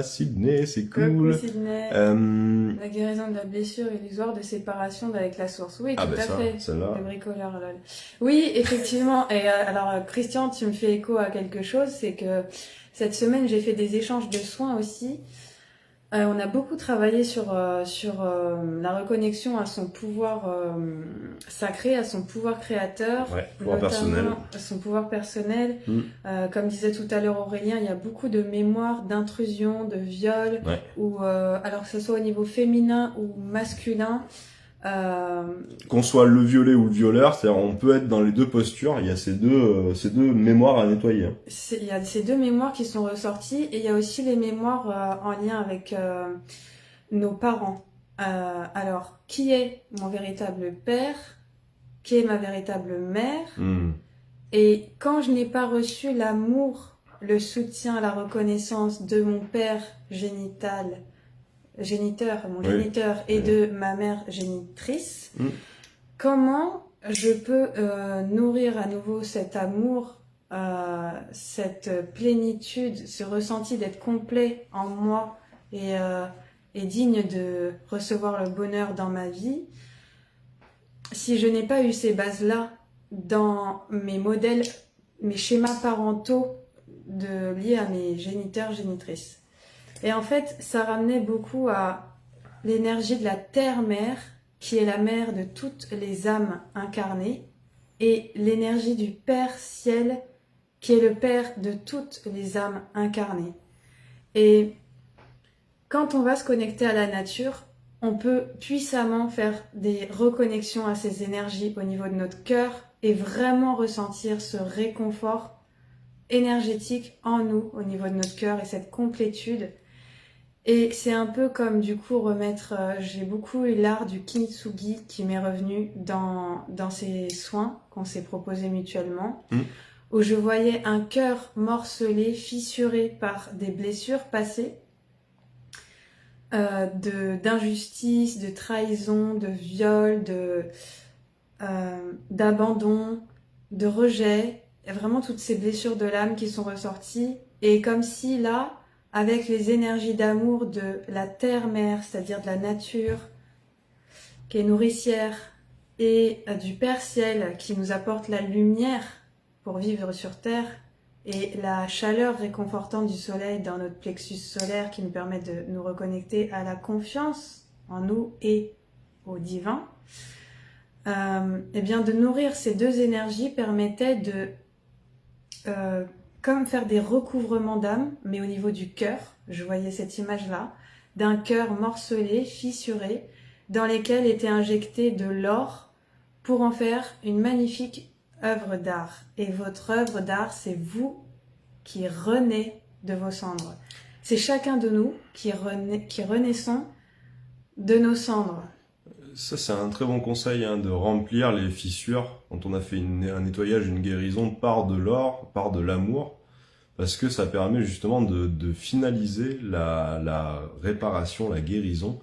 Sydney, c'est cool.
Coucou Sydney. La guérison de la blessure illusoire de séparation d'avec la source. Oui, tout à fait.
Celle-là.
Le bricoleur, lol. Oui, effectivement. Et alors, Christian, tu me fais écho à quelque chose, c'est que cette semaine, j'ai fait des échanges de soins aussi. On a beaucoup travaillé sur la reconnexion à son pouvoir sacré, à son pouvoir créateur,
pouvoir personnel.
À son pouvoir personnel. Comme disait tout à l'heure Aurélien, il y a beaucoup de mémoires d'intrusion, de viol, ou alors que ce soit au niveau féminin ou masculin.
Qu'on soit le violé ou le violeur, c'est-à-dire on peut être dans les deux postures, il y a ces deux mémoires à nettoyer.
Il y a ces deux mémoires qui sont ressorties, et il y a aussi les mémoires en lien avec nos parents. Alors, qui est mon véritable père? Qui est ma véritable mère? Et quand je n'ai pas reçu l'amour, le soutien, la reconnaissance de mon père géniteur et de ma mère génitrice, comment je peux nourrir à nouveau cet amour, cette plénitude, ce ressenti d'être complet en moi et digne de recevoir le bonheur dans ma vie, si je n'ai pas eu ces bases-là dans mes modèles, mes schémas parentaux liés à mes géniteurs, génitrices. Et en fait, ça ramenait beaucoup à l'énergie de la terre-mère, qui est la mère de toutes les âmes incarnées, et l'énergie du Père Ciel, qui est le Père de toutes les âmes incarnées. Et quand on va se connecter à la nature, on peut puissamment faire des reconnexions à ces énergies au niveau de notre cœur et vraiment ressentir ce réconfort énergétique en nous, au niveau de notre cœur, et cette complétude. Et c'est un peu comme du coup remettre, j'ai beaucoup eu l'art du kintsugi qui m'est revenu dans ces soins qu'on s'est proposés mutuellement, où je voyais un cœur morcelé, fissuré par des blessures passées, d'injustice, de trahison, de viol, d'abandon, de rejet, et vraiment toutes ces blessures de l'âme qui sont ressorties, et comme si là, avec les énergies d'amour de la terre-mère, c'est-à-dire de la nature, qui est nourricière, et du Père Ciel, qui nous apporte la lumière pour vivre sur Terre, et la chaleur réconfortante du soleil dans notre plexus solaire qui nous permet de nous reconnecter à la confiance en nous et au divin, et bien de nourrir ces deux énergies permettait de comme faire des recouvrements d'âme, mais au niveau du cœur. Je voyais cette image-là, d'un cœur morcelé, fissuré, dans lesquels était injecté de l'or pour en faire une magnifique œuvre d'art. Et votre œuvre d'art, c'est vous qui renaissez de vos cendres. C'est chacun de nous qui renaissons de nos cendres.
Ça, c'est un très bon conseil, de remplir les fissures quand on a fait un nettoyage, une guérison par de l'or, par de l'amour, parce que ça permet justement de finaliser la réparation, la guérison,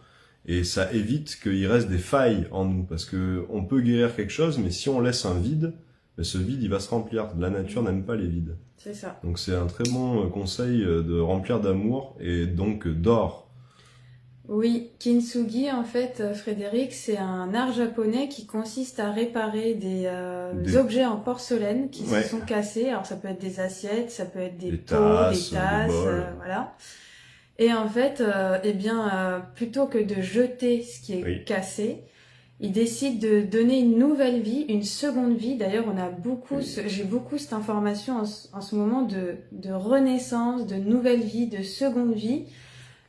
et ça évite qu'il reste des failles en nous, parce que on peut guérir quelque chose, mais si on laisse un vide, ce vide, il va se remplir. La nature n'aime pas les vides.
C'est ça.
Donc c'est un très bon conseil de remplir d'amour et donc d'or.
Oui, kintsugi, en fait, Frédéric, c'est un art japonais qui consiste à réparer des objets en porcelaine qui se sont cassés. Alors ça peut être des assiettes, ça peut être des pots,
tasses,
des tasses,
des bols.
voilà. Et en fait, plutôt que de jeter ce qui est
Oui.
cassé, il décide de donner une nouvelle vie, une seconde vie. D'ailleurs, j'ai beaucoup cette information en ce moment de renaissance, de nouvelle vie, de seconde vie,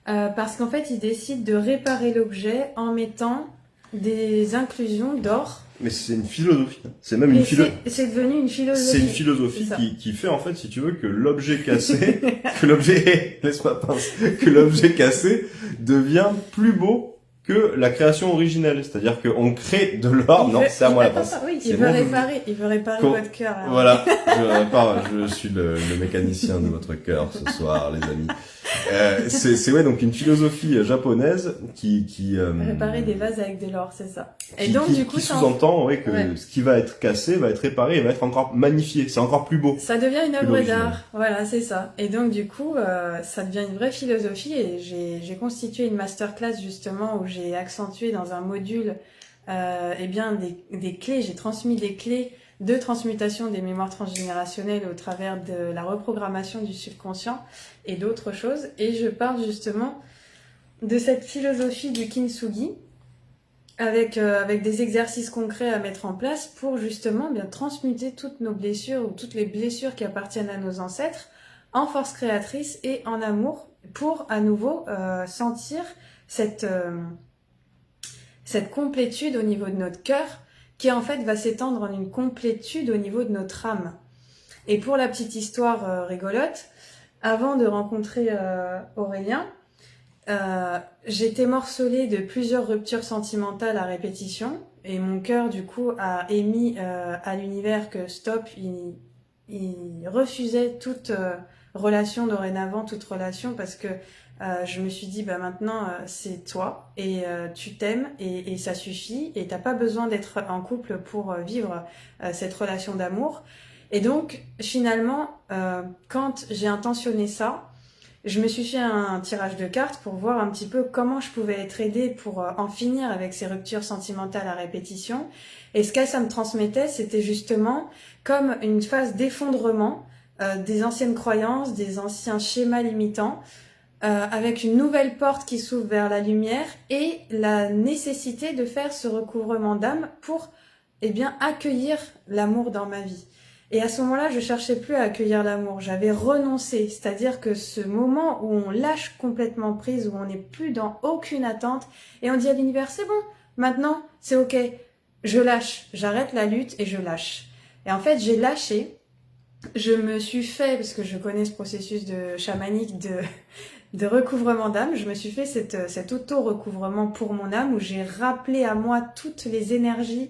parce qu'en fait, il décide de réparer l'objet en mettant des inclusions d'or.
Mais c'est une philosophie. C'est même une philosophie.
C'est devenu une philosophie.
C'est une philosophie qui fait en fait, si tu veux, que l'objet cassé, laisse-moi penser, que l'objet cassé devient plus beau que la création originelle. C'est-à-dire qu'on crée de l'or. Non, c'est à moi la pince.
Oui, il veut réparer votre cœur.
Voilà, je suis le mécanicien de votre cœur ce soir, les amis. C'est donc une philosophie japonaise qui
réparer des vases avec de l'or, c'est ça. Et donc du coup,
qui sous-entend que ce qui va être cassé va être réparé et va être encore magnifié, c'est encore plus beau.
Ça devient une œuvre d'art, voilà, c'est ça. Et donc du coup, ça devient une vraie philosophie et j'ai constitué une masterclass justement où j'ai accentué dans un module des clés, j'ai transmis des clés de transmutation des mémoires transgénérationnelles au travers de la reprogrammation du subconscient et d'autres choses. Et je parle justement de cette philosophie du kintsugi avec des exercices concrets à mettre en place pour justement bien transmuter toutes nos blessures ou toutes les blessures qui appartiennent à nos ancêtres en force créatrice et en amour pour à nouveau sentir cette complétude au niveau de notre cœur qui en fait va s'étendre en une complétude au niveau de notre âme. Et pour la petite histoire rigolote, avant de rencontrer Aurélien, j'étais morcelée de plusieurs ruptures sentimentales à répétition et mon cœur du coup a émis à l'univers que stop, il refusait toute relation dorénavant, toute relation parce que je me suis dit maintenant c'est toi et tu t'aimes et ça suffit et t'as pas besoin d'être en couple pour vivre cette relation d'amour. Et donc finalement quand j'ai intentionné ça, je me suis fait un tirage de cartes pour voir un petit peu comment je pouvais être aidée pour en finir avec ces ruptures sentimentales à répétition. Et ce que ça me transmettait, c'était justement comme une phase d'effondrement des anciennes croyances, des anciens schémas limitants, avec une nouvelle porte qui s'ouvre vers la lumière et la nécessité de faire ce recouvrement d'âme pour accueillir l'amour dans ma vie. Et à ce moment-là, je cherchais plus à accueillir l'amour, j'avais renoncé, c'est-à-dire que ce moment où on lâche complètement prise, où on n'est plus dans aucune attente et on dit à l'univers c'est bon, maintenant c'est ok, je lâche, j'arrête la lutte et je lâche. Et en fait, j'ai lâché. Je me suis fait, parce que je connais ce processus de chamanique de recouvrement d'âme, je me suis fait cet auto-recouvrement pour mon âme où j'ai rappelé à moi toutes les énergies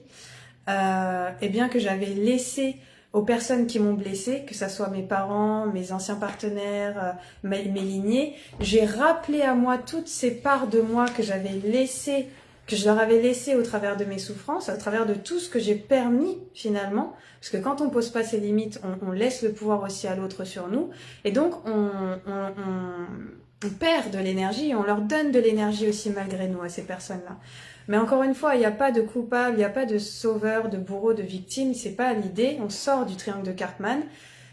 que j'avais laissées aux personnes qui m'ont blessée, que ça soit mes parents, mes anciens partenaires, mes lignées. J'ai rappelé à moi toutes ces parts de moi que je leur avais laissées au travers de mes souffrances, au travers de tout ce que j'ai permis finalement. Parce que quand on pose pas ses limites, on laisse le pouvoir aussi à l'autre sur nous. Et donc, on perd de l'énergie et on leur donne de l'énergie aussi malgré nous à ces personnes-là. Mais encore une fois, il n'y a pas de coupable, il n'y a pas de sauveur, de bourreau, de victime. C'est pas l'idée. On sort du triangle de Cartman.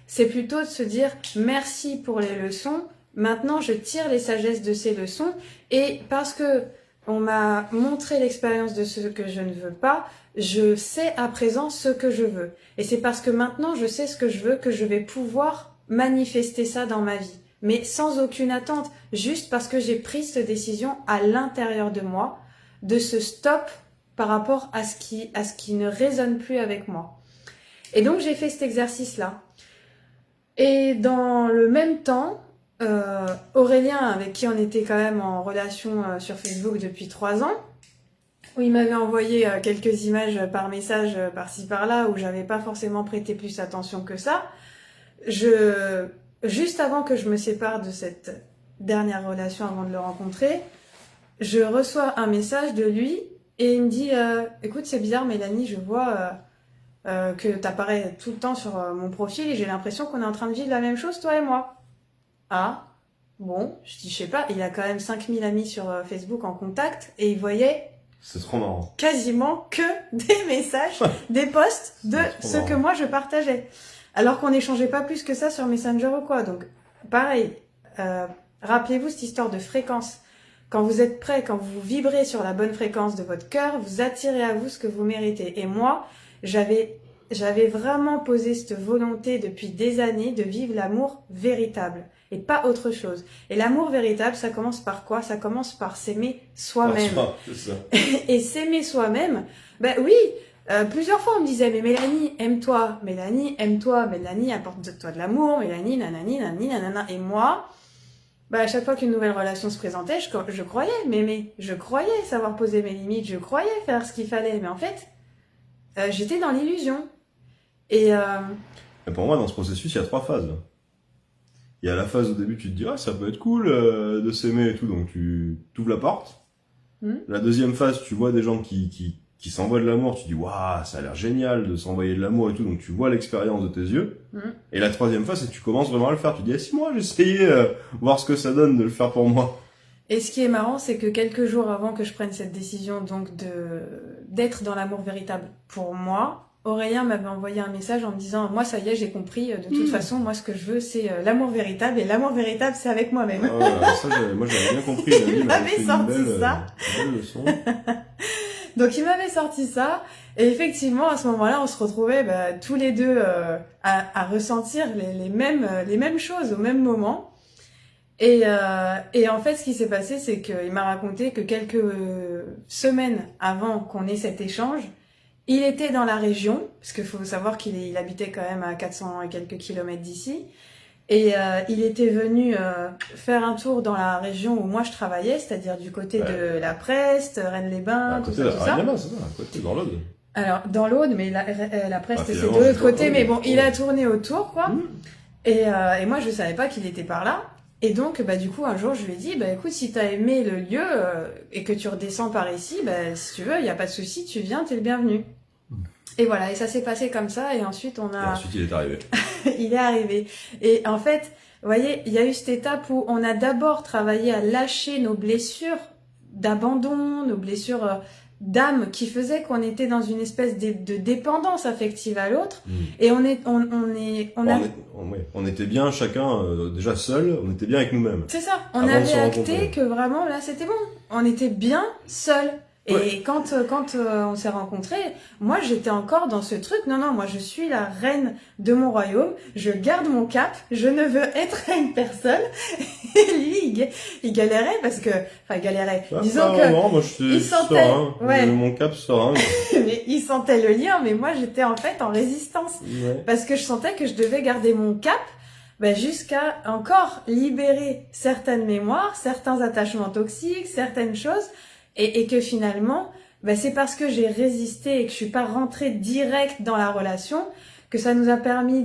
C'est plutôt de se dire merci pour les leçons. Maintenant, je tire les sagesses de ces leçons. Et parce que on m'a montré l'expérience de ce que je ne veux pas, je sais à présent ce que je veux. Et c'est parce que maintenant je sais ce que je veux que je vais pouvoir manifester ça dans ma vie. Mais sans aucune attente, juste parce que j'ai pris cette décision à l'intérieur de moi, de ce stop par rapport à ce qui ne résonne plus avec moi. Et donc j'ai fait cet exercice-là. Et dans le même temps, Aurélien, avec qui on était quand même en relation sur Facebook depuis 3 ans, où il m'avait envoyé quelques images par message par-ci par-là, où j'avais pas forcément prêté plus attention que ça. Juste avant que je me sépare de cette dernière relation avant de le rencontrer, je reçois un message de lui et il me dit écoute, c'est bizarre Mélanie, je vois que t'apparais tout le temps sur mon profil et j'ai l'impression qu'on est en train de vivre la même chose, toi et moi. Ah, bon, je dis, je sais pas, il a quand même 5000 amis sur Facebook en contact et il voyait
c'est trop marrant.
Quasiment que des messages, des posts de ce que moi je partageais. Alors qu'on n'échangeait pas plus que ça sur Messenger ou quoi. Donc, pareil, Rappelez-vous cette histoire de fréquence. Quand vous êtes prêt, quand vous vibrez sur la bonne fréquence de votre cœur, vous attirez à vous ce que vous méritez. Et moi, j'avais vraiment posé cette volonté depuis des années de vivre l'amour véritable et pas autre chose. Et l'amour véritable, ça commence par quoi? Ça commence par s'aimer soi-même.
C'est ça.
Et s'aimer soi-même, ben oui, plusieurs fois on me disait, mais Mélanie, aime-toi, Mélanie, aime-toi, Mélanie, apporte-toi de l'amour, Mélanie, nanani, nanani, nanana. Et moi, bah, à chaque fois qu'une nouvelle relation se présentait, je croyais m'aimer, je croyais savoir poser mes limites, je croyais faire ce qu'il fallait, mais en fait, j'étais dans l'illusion. Et
pour moi, dans ce processus, il y a 3 phases. Il y a la phase au début, tu te dis, ah, ça peut être cool de s'aimer et tout, donc tu t'ouvres la porte. La deuxième phase, tu vois des gens qui s'envoient de l'amour, tu dis, waouh, ça a l'air génial de s'envoyer de l'amour et tout, donc tu vois l'expérience de tes yeux. Et la troisième phase, c'est que tu commences vraiment à le faire. Tu dis, ah, si moi j'essayais voir ce que ça donne de le faire pour moi.
Et ce qui est marrant, c'est que quelques jours avant que je prenne cette décision, donc d'être dans l'amour véritable pour moi, Aurélien m'avait envoyé un message en me disant, moi ça y est, j'ai compris, de toute façon, moi ce que je veux, c'est l'amour véritable, et l'amour véritable, c'est avec moi-même.
Ça, moi j'avais bien compris.
Il m'avait sorti ça.
Une belle leçon.
Donc il m'avait sorti ça, et effectivement à ce moment-là on se retrouvait tous les deux à ressentir les mêmes choses au même moment. Et en fait ce qui s'est passé, c'est qu'il m'a raconté que quelques semaines avant qu'on ait cet échange, il était dans la région, parce qu'il faut savoir qu'il habitait quand même à 400 et quelques kilomètres d'ici. Et il était venu faire un tour dans la région où moi je travaillais, c'est-à-dire du côté de la Preste, Rennes-les-Bains, tout ça, tout ça.
Rennes-les-Bains, c'est ça, à côté, dans l'Aude.
Alors, dans l'Aude, mais la Preste, c'est de l'autre côté, mais bon, il a tourné autour, quoi. Et moi, je savais pas qu'il était par là. Et donc, du coup, un jour, je lui ai dit, écoute, si t'as aimé le lieu et que tu redescends par ici, si tu veux, il y a pas de souci, tu viens, t'es le bienvenu. Et voilà, et ça s'est passé comme ça, et ensuite on a...
Et ensuite il est arrivé.
Il est arrivé. Et en fait, vous voyez, il y a eu cette étape où on a d'abord travaillé à lâcher nos blessures d'abandon, nos blessures d'âme qui faisaient qu'on était dans une espèce de dépendance affective à l'autre. Et on
était bien chacun, déjà seul, on était bien avec nous-mêmes.
C'est ça, on avait acté que vraiment là c'était bon, on était bien seul. Et quand on s'est rencontrés, moi j'étais encore dans ce truc, non, moi je suis la reine de mon royaume, je garde mon cap, je ne veux être une personne. Et lui, il galérait parce que, disons que
non, moi il sentait, mon cap serein.
Mais il sentait le lien, mais moi j'étais en fait en résistance. Parce que je sentais que je devais garder mon cap, jusqu'à encore libérer certaines mémoires, certains attachements toxiques, certaines choses. Et que finalement, c'est parce que j'ai résisté et que je suis pas rentrée direct dans la relation que ça nous a permis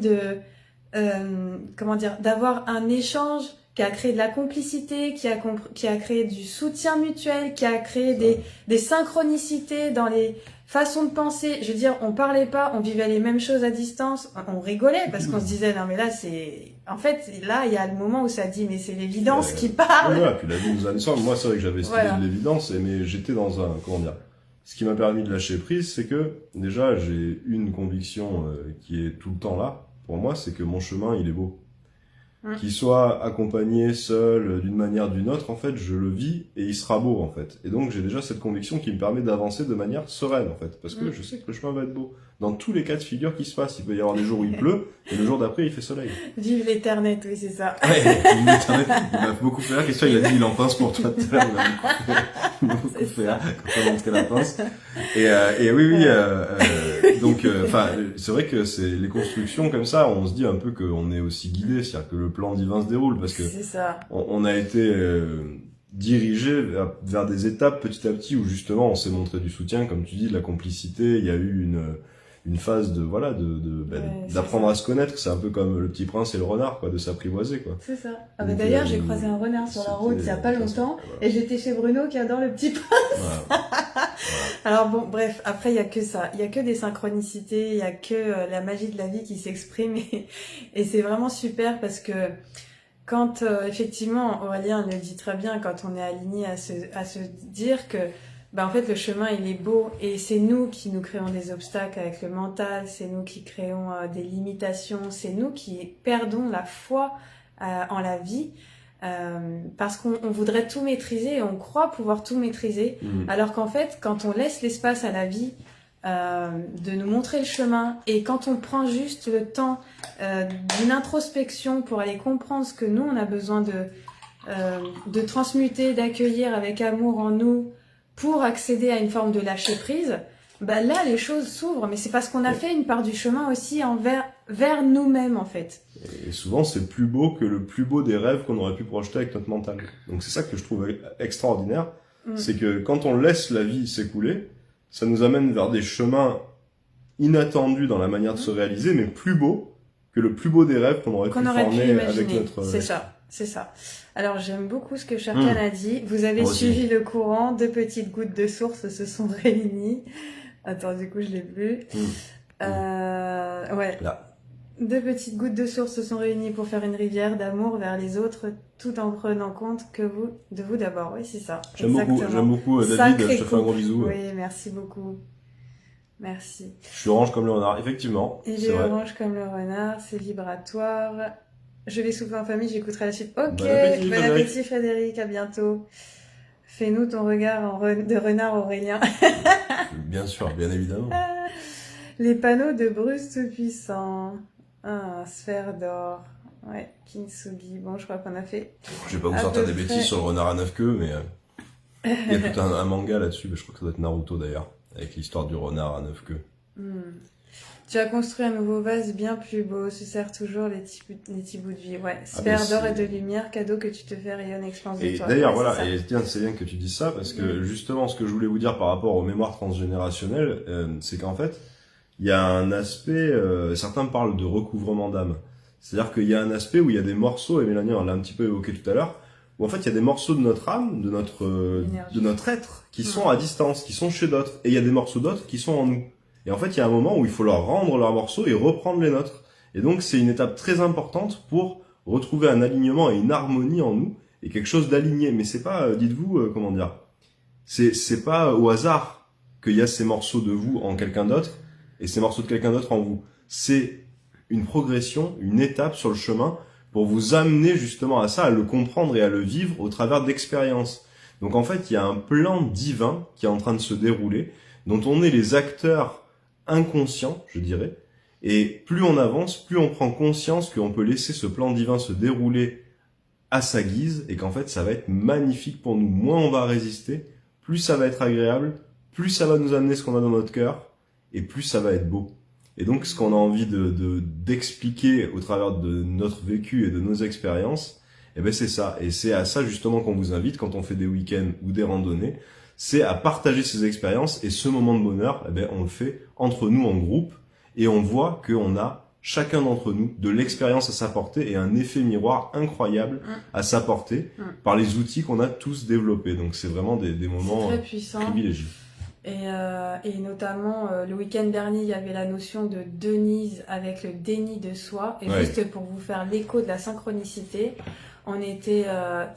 d'avoir un échange qui a créé de la complicité, qui a créé du soutien mutuel, qui a créé des synchronicités dans les façons de penser. Je veux dire, on parlait pas, on vivait les mêmes choses à distance, on rigolait parce qu'on se disait non mais là c'est... En fait, là, il y a le moment où ça dit, mais c'est l'évidence qui parle.
Voilà, puis la vie nous a mis ensemble. Moi, c'est vrai que j'avais cette idée de l'évidence, mais j'étais dans un, ce qui m'a permis de lâcher prise, c'est que, déjà, j'ai une conviction qui est tout le temps là, pour moi, c'est que mon chemin, il est beau. Qu'il soit accompagné, seul, d'une manière ou d'une autre, en fait, je le vis et il sera beau, en fait. Et donc, j'ai déjà cette conviction qui me permet d'avancer de manière sereine, en fait. Parce que je sais que le chemin va être beau. Dans tous les cas de figure qui se passent. Il peut y avoir des jours où il pleut, et le jour d'après, il fait soleil.
Vive l'Ethernet, oui, c'est ça.
Ouais, vive l'Ethernet. Il m'a beaucoup fait rire. Question, il a dit, il en pince pour toi tout à l'heure. Il m'a beaucoup fait rire quand on a montré la pince. Et oui, donc, c'est vrai que c'est les constructions comme ça, on se dit un peu qu'on est aussi guidé, c'est-à-dire que le plan divin se déroule, parce que on a été dirigé vers des étapes petit à petit où justement on s'est montré du soutien, comme tu dis, de la complicité. Il y a eu une phase d'apprendre à se connaître. C'est un peu comme le Petit Prince et le renard, quoi, de s'apprivoiser, quoi.
C'est ça. D'ailleurs, j'ai croisé un renard sur la route il y a pas longtemps, et j'étais chez Bruno qui adore le Petit Prince. Voilà. Alors bon, bref, après il y a que ça, il y a que des synchronicités, il y a que la magie de la vie qui s'exprime, et c'est vraiment super parce que quand effectivement Aurélien le dit très bien, quand on est aligné à se dire que en fait le chemin il est beau, et c'est nous qui nous créons des obstacles avec le mental, c'est nous qui créons des limitations, c'est nous qui perdons la foi en la vie. parce qu'on voudrait tout maîtriser et on croit pouvoir tout maîtriser, alors qu'en fait, quand on laisse l'espace à la vie de nous montrer le chemin et quand on prend juste le temps d'une introspection pour aller comprendre ce que nous, on a besoin de transmuter, d'accueillir avec amour en nous pour accéder à une forme de lâcher prise, bah là, les choses s'ouvrent, mais c'est parce qu'on a fait une part du chemin aussi vers nous-mêmes, en fait.
Et souvent, c'est plus beau que le plus beau des rêves qu'on aurait pu projeter avec notre mental. Donc c'est ça que je trouve extraordinaire, c'est que quand on laisse la vie s'écouler, ça nous amène vers des chemins inattendus dans la manière de se réaliser, mais plus beaux que le plus beau des rêves qu'on aurait pu former avec notre...
C'est ça. Alors, j'aime beaucoup ce que Sherkan a dit. Vous avez suivi le courant, 2 petites gouttes de source se sont réunies. Attends, du coup, je l'ai plus. Ouais.
Là.
2 petites gouttes de source se sont réunies pour faire une rivière d'amour vers les autres, tout en prenant compte de vous d'abord. Oui, c'est ça.
J'aime beaucoup David, je te fais un gros bisou.
Oui, merci beaucoup. Merci.
Je suis orange comme le renard, effectivement.
Il est orange comme le renard, c'est vibratoire. Je vais souffler en famille, j'écouterai la suite. Ok, bon appétit Frédéric, à bientôt. Fais-nous ton regard de renard Aurélien.
Bien sûr, bien évidemment.
Les panneaux de Bruce Tout-Puissant. Ah, sphère d'or. Ouais, Kintsugi. Bon, je crois qu'on a fait...
Je vais pas vous sortir des bêtises sur le renard à 9 queues, mais il y a tout un manga là-dessus, mais je crois que ça doit être Naruto d'ailleurs, avec l'histoire du renard à 9 queues.
Tu as construit un nouveau vase bien plus beau, se sert toujours les petits bouts de vie. Ouais, sphère d'or et de lumière, cadeau que tu te fais rayonne, expanse de toi.
Et d'ailleurs, voilà, et tiens, c'est bien que tu dises ça, parce que justement, ce que je voulais vous dire par rapport aux mémoires transgénérationnelles, c'est qu'en fait, il y a un aspect, certains parlent de recouvrement d'âme. C'est-à-dire qu'il y a un aspect où il y a des morceaux, et Mélanie on l'a un petit peu évoqué tout à l'heure, où en fait il y a des morceaux de notre âme, de notre être, qui sont à distance, qui sont chez d'autres, et il y a des morceaux d'autres qui sont en nous. Et en fait, il y a un moment où il faut leur rendre leurs morceaux et reprendre les nôtres. Et donc, c'est une étape très importante pour retrouver un alignement et une harmonie en nous, et quelque chose d'aligné. Mais c'est pas, dites-vous, comment dire, c'est pas au hasard qu'il y a ces morceaux de vous en quelqu'un d'autre, et ces morceaux de quelqu'un d'autre en vous. C'est une progression, une étape sur le chemin, pour vous amener justement à ça, à le comprendre et à le vivre au travers d'expériences. Donc en fait, il y a un plan divin qui est en train de se dérouler, dont on est les acteurs inconscients, je dirais. Et plus on avance, plus on prend conscience qu'on peut laisser ce plan divin se dérouler à sa guise, et qu'en fait, ça va être magnifique pour nous. Moins on va résister, plus ça va être agréable, plus ça va nous amener ce qu'on a dans notre cœur, et plus ça va être beau. Et donc, ce qu'on a envie d'expliquer au travers de notre vécu et de nos expériences, eh ben, c'est ça. Et c'est à ça, justement, qu'on vous invite quand on fait des week-ends ou des randonnées. C'est à partager ces expériences, et ce moment de bonheur, eh ben, on le fait entre nous en groupe, et on voit qu'on a, chacun d'entre nous, de l'expérience à s'apporter et un effet miroir incroyable à s'apporter par les outils qu'on a tous développés. Donc, c'est vraiment des moments privilégiés.
Et notamment, le week-end dernier, il y avait la notion de Denise avec le déni de soi. Et juste pour vous faire l'écho de la synchronicité, on était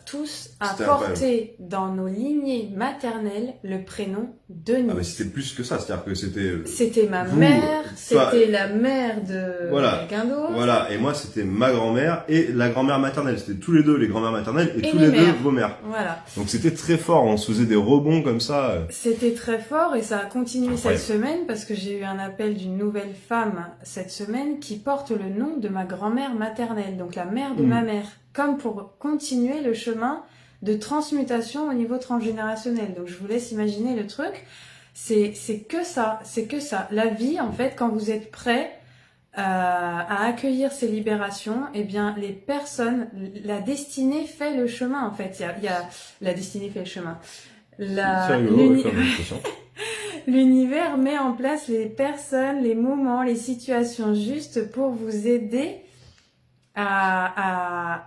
tous à porter dans nos lignées maternelles le prénom Denise.
Ah mais c'était plus que ça, c'est-à-dire que c'était...
C'était ma mère, c'était la mère de quelqu'un d'autre.
Voilà, et moi c'était ma grand-mère et la grand-mère maternelle. C'était tous les deux les grand-mères maternelles et tous les deux vos mères.
Voilà.
Donc c'était très fort, on se faisait des rebonds comme ça.
C'était très fort et ça a continué cette semaine parce que j'ai eu un appel d'une nouvelle femme cette semaine qui porte le nom de ma grand-mère maternelle, donc la mère de ma mère. Comme pour continuer le chemin de transmutation au niveau transgénérationnel. Donc je vous laisse imaginer le truc. C'est que ça. La vie, en fait, quand vous êtes prêt à accueillir ces libérations, eh bien les personnes, la destinée fait le chemin, en fait. Il y a la destinée fait le chemin. L'univers met en place les personnes, les moments, les situations justes pour vous aider à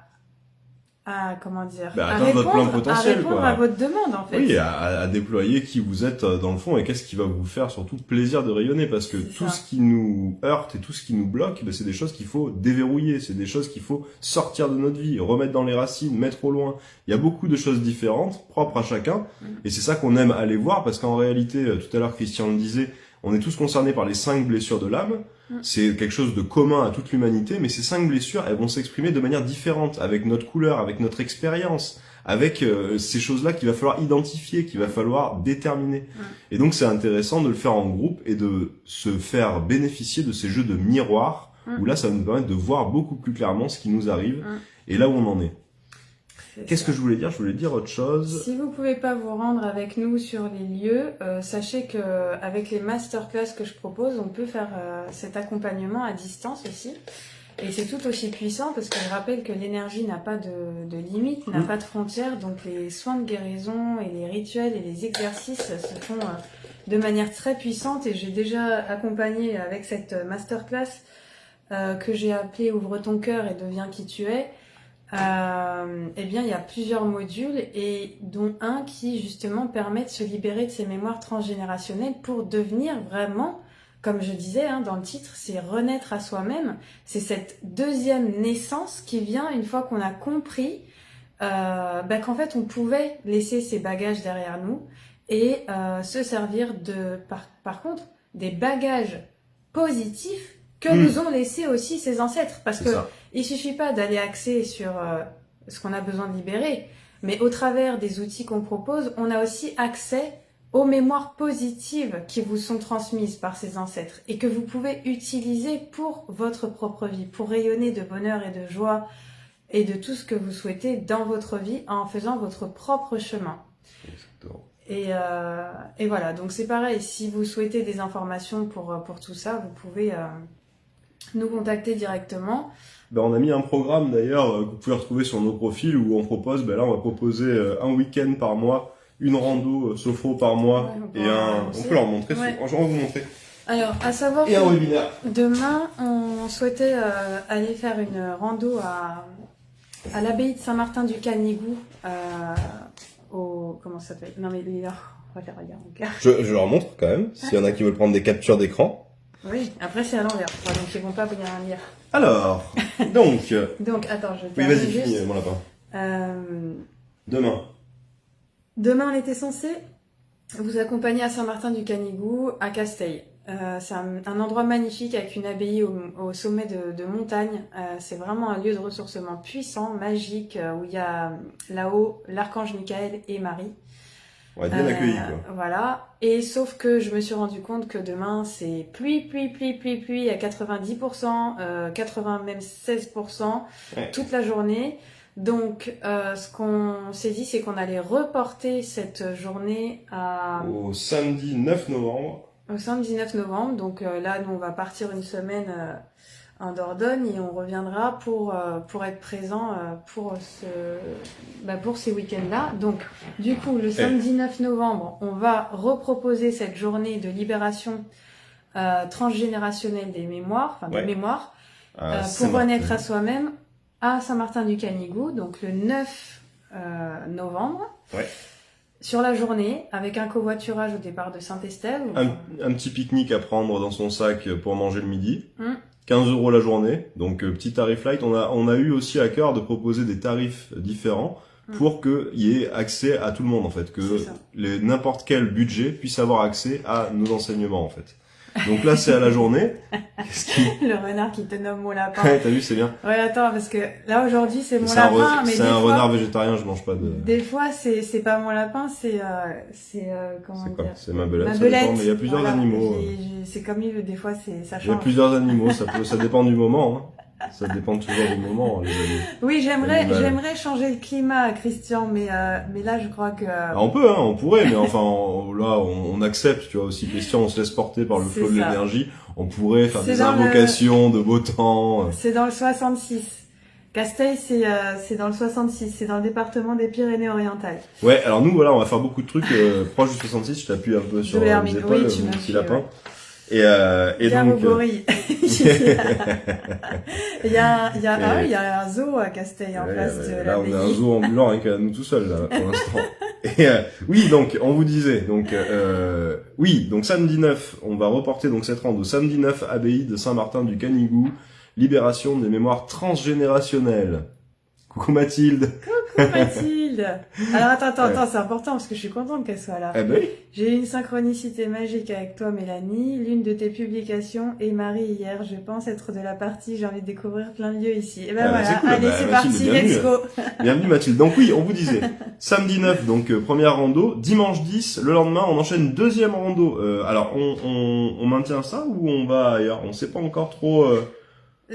comment dire, à répondre à votre demande, en fait.
Oui, à déployer qui vous êtes dans le fond et qu'est-ce qui va vous faire surtout plaisir de rayonner, parce que tout ce qui nous heurte et tout ce qui nous bloque, ben, c'est des choses qu'il faut déverrouiller, c'est des choses qu'il faut sortir de notre vie, remettre dans les racines, mettre au loin. Il y a beaucoup de choses différentes, propres à chacun, et c'est ça qu'on aime aller voir, parce qu'en réalité, tout à l'heure Christian le disait, On est tous concernés par les 5 blessures de l'âme. C'est quelque chose de commun à toute l'humanité, mais ces 5 blessures, elles vont s'exprimer de manière différente, avec notre couleur, avec notre expérience, avec ces choses-là qu'il va falloir identifier, qu'il va falloir déterminer. Et donc c'est intéressant de le faire en groupe et de se faire bénéficier de ces jeux de miroir, où là ça va nous permettre de voir beaucoup plus clairement ce qui nous arrive et là où on en est. Qu'est-ce que je voulais dire? Je voulais dire autre chose.
Si vous pouvez pas vous rendre avec nous sur les lieux, sachez que avec les masterclass que je propose, on peut faire cet accompagnement à distance aussi. Et c'est tout aussi puissant parce que je rappelle que l'énergie n'a pas de limite, n'a pas de frontières. Donc les soins de guérison et les rituels et les exercices se font de manière très puissante. Et j'ai déjà accompagné avec cette masterclass que j'ai appelée Ouvre ton cœur et deviens qui tu es. Eh bien, il y a plusieurs modules et dont un qui justement permet de se libérer de ces mémoires transgénérationnelles pour devenir vraiment, comme je disais dans le titre, c'est renaître à soi-même. C'est cette deuxième naissance qui vient une fois qu'on a compris qu'en fait on pouvait laisser ces bagages derrière nous et se servir par contre des bagages positifs que nous ont laissé aussi ses ancêtres. Parce que il suffit pas d'aller axer sur ce qu'on a besoin de libérer, mais au travers des outils qu'on propose, on a aussi accès aux mémoires positives qui vous sont transmises par ces ancêtres et que vous pouvez utiliser pour votre propre vie, pour rayonner de bonheur et de joie et de tout ce que vous souhaitez dans votre vie en faisant votre propre chemin. Et voilà, donc c'est pareil, si vous souhaitez des informations pour tout ça, vous pouvez nous contacter directement.
On a mis un programme d'ailleurs que vous pouvez retrouver sur nos profils où on propose, là on va proposer un week-end par mois, une rando sophro par mois on peut leur montrer, je vais vous montrer.
Alors, à savoir
un webinaire.
Demain, on souhaitait aller faire une rando à l'abbaye de Saint-Martin du Canigou, comment ça s'appelle? Non mais là, regarde.
Je leur montre quand même, s'il y en a qui veulent prendre des captures d'écran.
Oui, après c'est à l'envers, donc ils vont pas bien lire.
Alors, donc...
donc, attends, je vais
Oui, vas-y, finis, mon lapin. Demain,
on était censé vous accompagner à Saint-Martin du Canigou, à Casteil. C'est un endroit magnifique avec une abbaye au sommet de montagne. C'est vraiment un lieu de ressourcement puissant, magique, où il y a là-haut l'archange Michael et Marie.
On va être bien accueillis, quoi.
Voilà. Et sauf que je me suis rendu compte que demain, c'est pluie à 90%, 80, même 16%, toute la journée. Donc, ce qu'on s'est dit, c'est qu'on allait reporter cette journée au
samedi 9 novembre.
Au samedi 9 novembre. Donc là, nous, on va partir une semaine en Dordogne et on reviendra pour être présent pour ces week-ends-là. Donc, du coup, le samedi 9 novembre, on va reproposer cette journée de libération transgénérationnelle des mémoires, des mémoires, pour renaître à soi-même à Saint-Martin-du-Canigou, donc le 9 novembre. Sur la journée, avec un covoiturage au départ de Saint-Estève.
Un petit pique-nique à prendre dans son sac pour manger le midi. 15 € la journée, donc petit tarif light. On a eu aussi à cœur de proposer des tarifs différents pour qu'il y ait accès à tout le monde en fait, que n'importe quel budget puisse avoir accès à nos enseignements en fait. Donc là c'est à la journée.
Le renard qui te nomme mon lapin.
Ouais, t'as vu, c'est bien.
Ouais, attends, parce que là aujourd'hui c'est mon lapin, mais
c'est un renard végétarien, je mange pas de.
Des fois c'est pas mon lapin, c'est comment dire.
C'est ma belette.
Ma belette.
Mais il y a plusieurs animaux.
C'est comme il veut, des fois ça change.
Il y a plusieurs animaux, ça dépend du moment. Hein. Ça dépend toujours du moment, les amis.
Oui, j'aimerais changer le climat, Christian, mais là, je crois que...
On peut, on pourrait, mais enfin, là, on accepte, tu vois, aussi, Christian, on se laisse porter par le flot de l'énergie. On pourrait faire des invocations de beau temps.
C'est dans le 66. Casteil, c'est dans le 66, c'est dans le département des Pyrénées-Orientales.
Ouais, alors nous, voilà, on va faire beaucoup de trucs proches du 66, je t'appuie un peu sur les épaules, mon petit lapin. Et donc
il y a un zoo à Casteil en face de
là on a un zoo ambulant avec nous tout seul là pour l'instant. Et oui, donc on vous disait donc donc samedi 9, on va reporter donc cette rando samedi 9 abbaye de Saint-Martin du Canigou, libération des mémoires transgénérationnelles. Coucou Mathilde.
Coucou Mathilde. Mathilde. Alors attends, c'est important parce que je suis contente qu'elle soit là.
Eh ben oui.
J'ai eu une synchronicité magique avec toi, Mélanie. L'une de tes publications et Marie hier. Je pense être de la partie. J'ai envie de découvrir plein de lieux ici. Et ben voilà.
C'est cool.
Allez, c'est
Mathilde,
parti.
bienvenue.
Let's go.
Bienvenue Mathilde. Donc oui, on vous disait, samedi 9, donc première rando, dimanche 10, le lendemain on enchaîne deuxième rando. Alors on maintient ça ou on va ailleurs? On sait pas encore trop.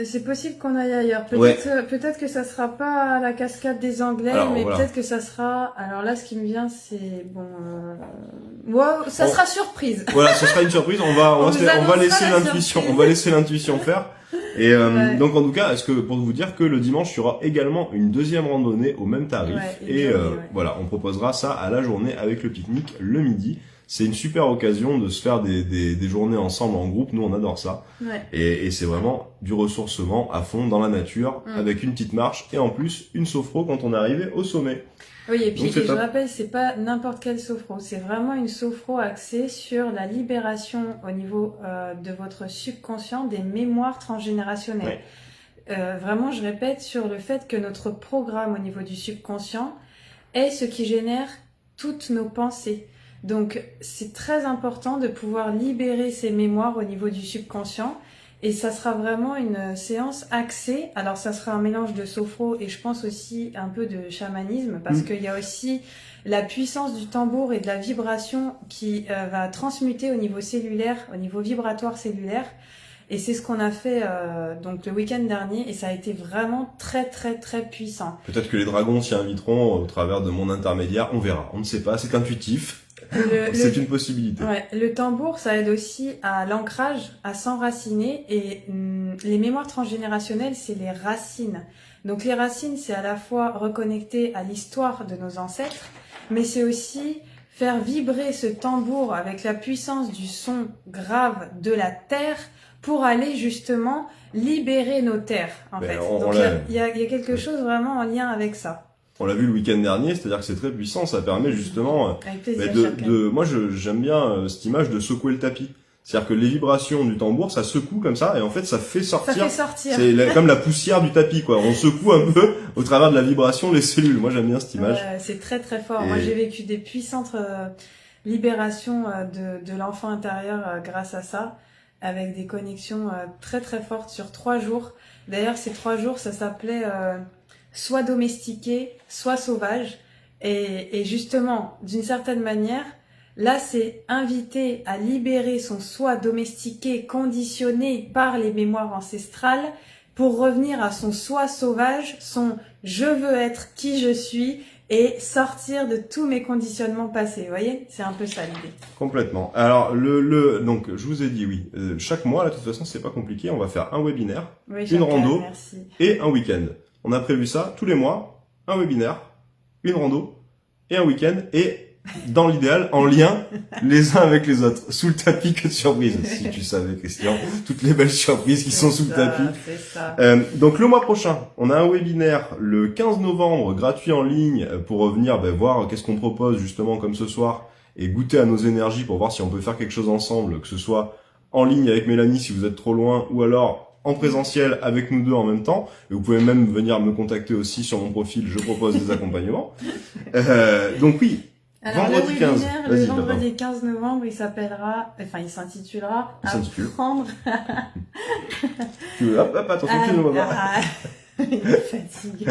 C'est possible qu'on aille ailleurs.
Ouais.
Peut-être que ça sera pas la cascade des Anglais,
Alors,
mais
voilà.
peut-être que ça sera. Alors là, ce qui me vient, c'est bon. Wow, ça sera surprise.
Voilà, ce sera une surprise. On va
vous
laisser
annoncera la
l'intuition.
surprise.
On va laisser l'intuition faire. Et
Ouais.
donc en tout cas, est-ce que pour vous dire que le dimanche il y aura également une deuxième randonnée au même tarif
Ouais, une
et
journée, ouais.
voilà, on proposera ça à la journée avec le pique-nique le midi. C'est une super occasion de se faire des journées ensemble en groupe. Nous on adore ça.
Ouais.
Et c'est vraiment du ressourcement à fond dans la nature avec une petite marche et en plus une sophro quand on est arrivé au sommet.
Oui, et puis
Donc, c'est
je
top.
rappelle, c'est pas n'importe quelle sophro, c'est vraiment une sophro axée sur la libération au niveau de votre subconscient des mémoires transgénérationnelles. Vraiment, je répète, sur le fait que notre programme au niveau du subconscient est ce qui génère toutes nos pensées. Donc, c'est très important de pouvoir libérer ces mémoires au niveau du subconscient. Et ça sera vraiment une séance axée. Alors, ça sera un mélange de sophro et je pense aussi un peu de chamanisme parce qu'il y a aussi la puissance du tambour et de la vibration qui va transmuter au niveau cellulaire, au niveau vibratoire cellulaire. Et c'est ce qu'on a fait donc le week-end dernier et ça a été vraiment très très très puissant.
Peut-être que les dragons s'y inviteront au travers de mon intermédiaire. On verra. On ne sait pas. C'est intuitif. C'est une possibilité.
Ouais, le tambour, ça aide aussi à l'ancrage, à s'enraciner et les mémoires transgénérationnelles, c'est les racines. Donc les racines, c'est à la fois reconnecter à l'histoire de nos ancêtres, mais c'est aussi faire vibrer ce tambour avec la puissance du son grave de la terre pour aller justement libérer nos terres, en fait. Donc il y a quelque chose vraiment en lien avec ça.
On l'a vu le week-end dernier, c'est-à-dire que c'est très puissant, ça permet justement
avec plaisir,
moi j'aime bien cette image de secouer le tapis. C'est-à-dire que les vibrations du tambour, ça secoue comme ça et en fait ça fait sortir.
Ça fait sortir.
C'est comme la poussière du tapis quoi. On secoue un peu au travers de la vibration les cellules. Moi j'aime bien cette image.
C'est très très fort. Moi j'ai vécu des puissantes libérations de l'enfant intérieur grâce à ça, avec des connexions très très fortes sur 3 jours. D'ailleurs ces 3 jours ça s'appelait soit domestiqué, soit sauvage. Et justement, d'une certaine manière, là, c'est invité à libérer son soi domestiqué, conditionné par les mémoires ancestrales, pour revenir à son soi sauvage, son « je veux être qui je suis » et sortir de tous mes conditionnements passés. Vous voyez, c'est un peu ça l'idée.
Complètement. Alors donc je vous ai dit oui. Chaque mois, là, de toute façon, c'est pas compliqué. On va faire un webinaire, une rando et un week-end. On a prévu ça tous les mois, un webinaire, une rando et un week-end et dans l'idéal en lien les uns avec les autres. Sous le tapis, que de surprise. Si tu savais, Christian, toutes les belles surprises qui sont sous le tapis.
C'est ça.
Donc le mois prochain, on a un webinaire le 15 novembre gratuit en ligne pour venir voir qu'est-ce qu'on propose justement comme ce soir et goûter à nos énergies pour voir si on peut faire quelque chose ensemble, que ce soit en ligne avec Mélanie si vous êtes trop loin ou alors en présentiel avec nous deux en même temps. Et vous pouvez même venir me contacter aussi sur mon profil, je propose des accompagnements. Donc oui,
alors,
vendredi 15.
Le vendredi 15 novembre, il s'intitulera Apprendre.
Hop, attention, tu ne vois pas.
Il me fatigue.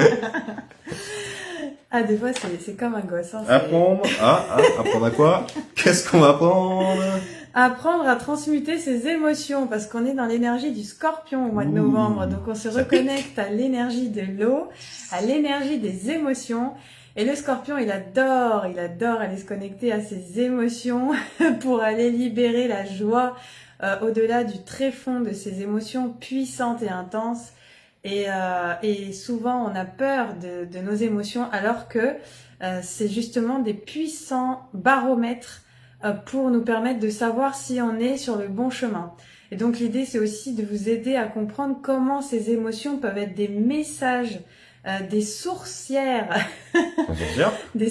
Des fois, c'est comme un gosse. Hein,
apprendre à quoi? Qu'est-ce qu'on va apprendre?
Apprendre à transmuter ses émotions, parce qu'on est dans l'énergie du scorpion au mois de novembre. Donc, on se reconnecte à l'énergie de l'eau, à l'énergie des émotions. Et le scorpion, il adore aller se connecter à ses émotions pour aller libérer la joie au-delà du tréfonds de ses émotions puissantes et intenses. Et souvent, on a peur de nos émotions, alors que c'est justement des puissants baromètres pour nous permettre de savoir si on est sur le bon chemin. Et donc, l'idée, c'est aussi de vous aider à comprendre comment ces émotions peuvent être des messages, des sourcières, des